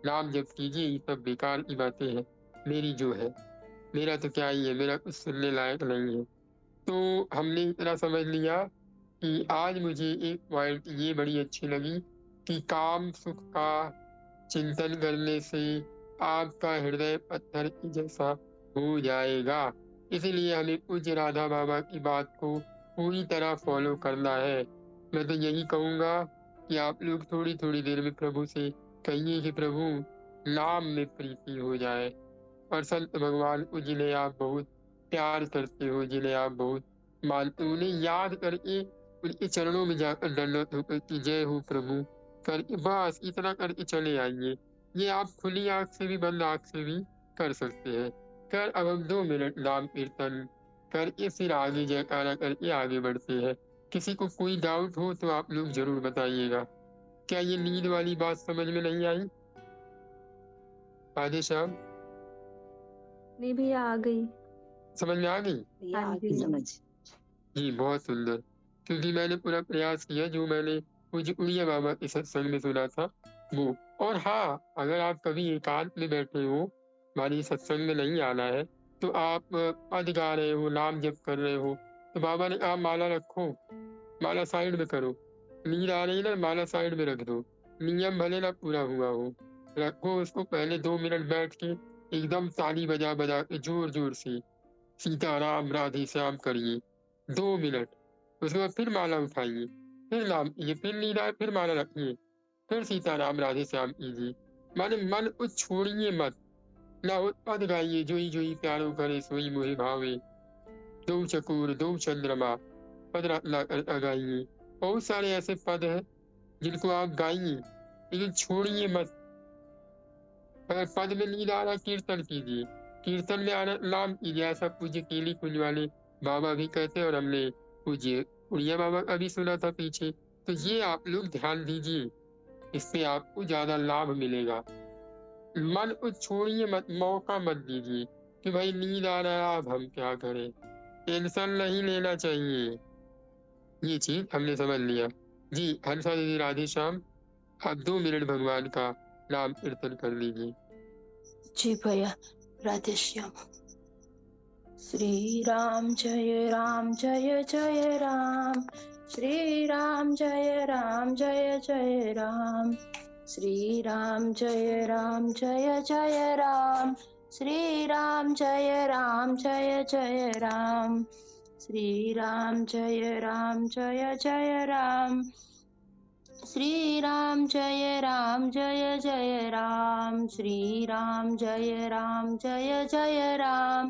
नाम जप कीजिए, ये सब बेकार की बातें हैं। मेरी जो है, मेरा तो क्या ही है, मेरा कुछ सुनने लायक नहीं है। तो हमने इतना समझ लिया कि आज मुझे एक पॉइंट ये बड़ी अच्छी लगी कि काम सुख का चिंतन करने से आपका हृदय पत्थर की जैसा हो जाएगा। इसीलिए हमें पूज्य राधा बाबा की बात को पूरी तरह फॉलो करना है। मैं तो यही कहूँगा कि आप लोग थोड़ी थोड़ी देर में प्रभु से कहिए कि प्रभु नाम में प्रीति हो जाए। और संत भगवान को जिन्हें आप बहुत प्यार करते हो, जिन्हें आप बहुत मानते हो, उन्हें याद करके उनके चरणों में जाकर दंडवत होकर कि जय हो प्रभु करके बस इतना करके चले आइए। ये आप खुली आंख से भी बंद आंख से भी कर सकते हैं। कर अब हम 2 मिनट नाम कीर्तन करके फिर आगे जयकारा करके आगे बढ़ते हैं। किसी को कोई डाउट हो तो आप लोग जरूर बताइएगा। क्या ये नींद वाली बात समझ में नहीं आई? आधे शाम नहीं भैया आ गई। समझ में आ गई? भैया हाँ आगे जी। समझ। जी बहुत सुंदर। क्योंकि मैंने पूरा प्रयास किया जो मैंने पूज्य उड़िया बाबा के सत्संग में सुना था वो। और हाँ, अगर आप कभी एकांत में बैठे हो, हमारी सत्संग में नहीं आना है, तो आप पद गा रहे हो, नाम जप कर रहे हो, तो बाबा ने कहा माला रखो, माला साइड में करो। नींद आ रही ना, माला साइड में रख दो। नियम भले ना पूरा हुआ हो, रखो उसको। पहले 2 मिनट बैठ के एकदम ताली बजा बजा के जोर जोर से सीताराम राधे श्याम करिए 2 मिनट। उसके बाद फिर माला उठाइए, फिर नाम ये, फिर नींद आए, फिर माला रखिए, फिर सीताराम राधे श्याम कीजिए। माने मन को छोड़िए मत। ना हो पद गाइए, जोई जोई प्यारो करे सोई मोहि भावे, दो चकोर दो चंद्रमा, पद गाइए। बहुत सारे ऐसे पद हैं जिनको आप गाइए, लेकिन छोड़िए मत। अगर पद में नींद आ रहा, कीर्तन कीजिए, कीर्तन में आना नाम कीजिए। ऐसा पूज्य केली कुंज वाले बाबा भी कहते हैं, और हमने पूज्य उड़िया बाबा का भी सुना था पीछे। तो ये आप लोग ध्यान दीजिए, इससे आपको ज्यादा लाभ मिलेगा। मन को छोड़िए मत, मौका मत दीजिए कि भाई नींद आ रहा है अब हम क्या करें। टेंशन नहीं लेना चाहिए। ये चीज हमने समझ लिया। जी हंसा दीदी राधे श्याम, आप 2 मिनट भगवान का नाम कीर्तन कर लीजिए। जी भैया, राधे श्याम। श्री राम जय राम जय जय राम, श्री राम जय राम जय जय राम, श्री राम जय राम जय जय राम, श्री राम जय राम जय जय राम, श्री राम जय राम जय जय राम, श्री राम जय राम जय जय राम, श्री राम जय राम जय जय राम,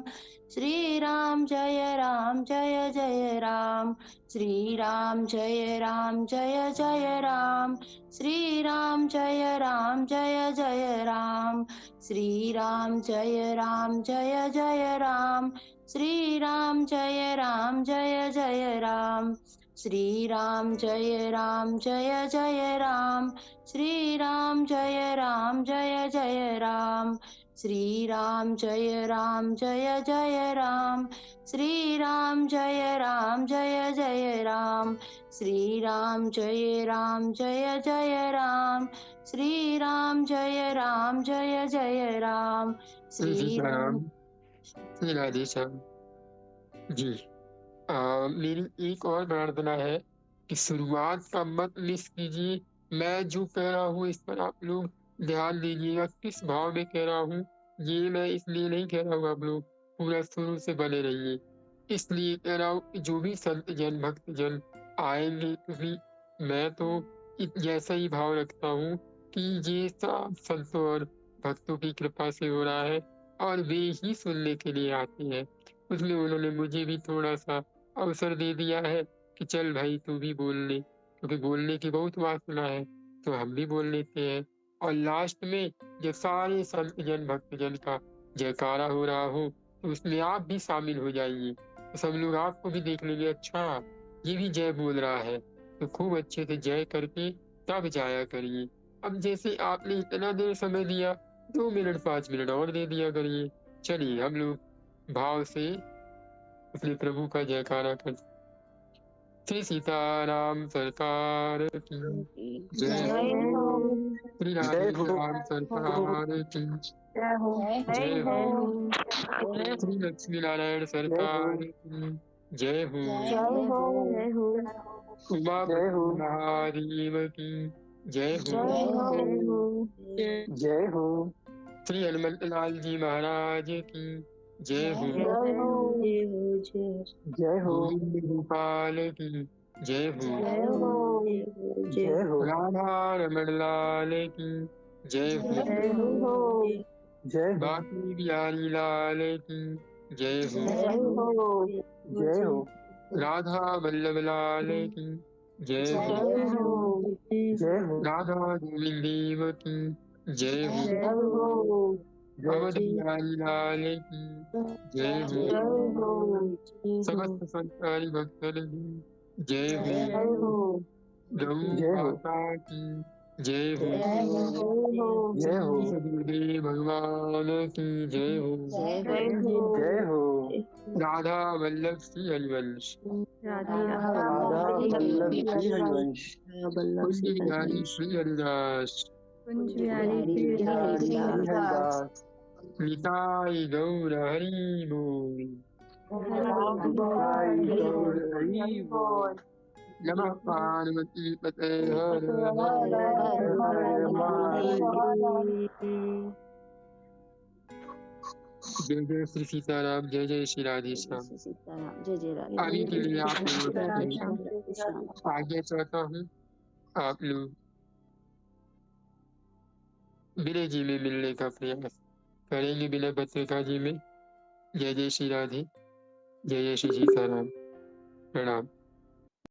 श्री राम जय राम जय जय राम, श्री राम जय राम जय जय राम, श्री राम जय राम जय जय राम, श्री राम जय राम जय जय राम, श्री राम जय राम जय जय राम, श्री राम जय राम जय जय राम, श्री राम जय राम जय जय राम, श्री राम जय राम जय जय राम, श्री राम जय राम जय जय राम, श्री राम जय राम जय जय राम, श्री राम जय राम जय जय राम, श्री राम। राधे श्याम जी। मेरी एक और प्रार्थना है कि शुरुआत का मत मिस कीजिए। मैं जो कह रहा हूँ इस पर आप लोग ध्यान दीजिएगा, किस भाव में कह रहा हूँ। ये मैं इसलिए नहीं कह रहा हूँ, आप लोग पूरा शुरू से बने रहिए। इसलिए कह रहा हूँ कि जो भी संत जन भक्त जन आएंगे, क्योंकि मैं तो जैसा ही भाव रखता हूँ कि ये सब संतों और भक्तों की कृपा से हो रहा है, और वे ही सुनने के लिए आते हैं। उसमें उन्होंने मुझे भी थोड़ा सा अवसर दे दिया है कि चल भाई तू भी बोल ले, क्योंकि बोलने की बहुत वासना है, तो हम भी बोल लेते हैं। और लास्ट में जब सारे संत जन भक्त जन का जयकारा हो रहा हो, तो उसमें आप भी शामिल हो जाइए, तो सब लोग आपको भी देख लेंगे, अच्छा ये भी जय बोल रहा है, तो खूब अच्छे से जय करके तब जाया करिए। अब जैसे आपने इतना देर समय दिया, 2 मिनट 5 मिनट और दे दिया करिए। चलिए हम लोग भाव से अपने प्रभु का जयकारा कर। श्री सीताराम सरकार की जय हो, श्री राधे श्याम सरकार की जय हो, जय हो, श्री लक्ष्मी नारायण सरकार की जय हो, जय हो, जय हो। उमापति महादेव की जय हो। जय हो। श्री हनुमत लाल जी महाराज की जय हो। जय हो। गोविंद गोपाल की जय हो। जय हो। राधा रमण लाल की जय हो। जय हो। बांके बिहारी लाल की जय हो। जय हो। राधा वल्लभ लाल की जय हो। जय हो। राधा गोविंद देव की जय हो। अवध बिहारी लाल की जय हो। समस्त संसारी भक्तों की जय हो। गौ जय हो। माता की जय हो। जय हो। सदगुरुदेव भगवान की जय हो। जय हो। राधा वल्लभ श्री हरिवंश। राधा वल्लभ श्री हरिवंश। कुंज बिहारी श्री हरिदास। कुंज बिहारी श्री हरिदास। निताई गौर हरि बोल। निताई गौर हरि बोल। नमः पार्वती पते हर हर हर महादेव। जय जय श्री सीताराम, जय जय श्री राधे श्याम। सीताराम जय जय राधे। आगे के लिए आप लोगों राधे से श्याम, राधे श्याम। आगे चाहता हूँ आप लोग विनय जी में मिलने का प्रयास करेंगे। बिना पत्रिका जी में। जय जय श्री राधे, जय जय श्री सीताराम। प्रणाम।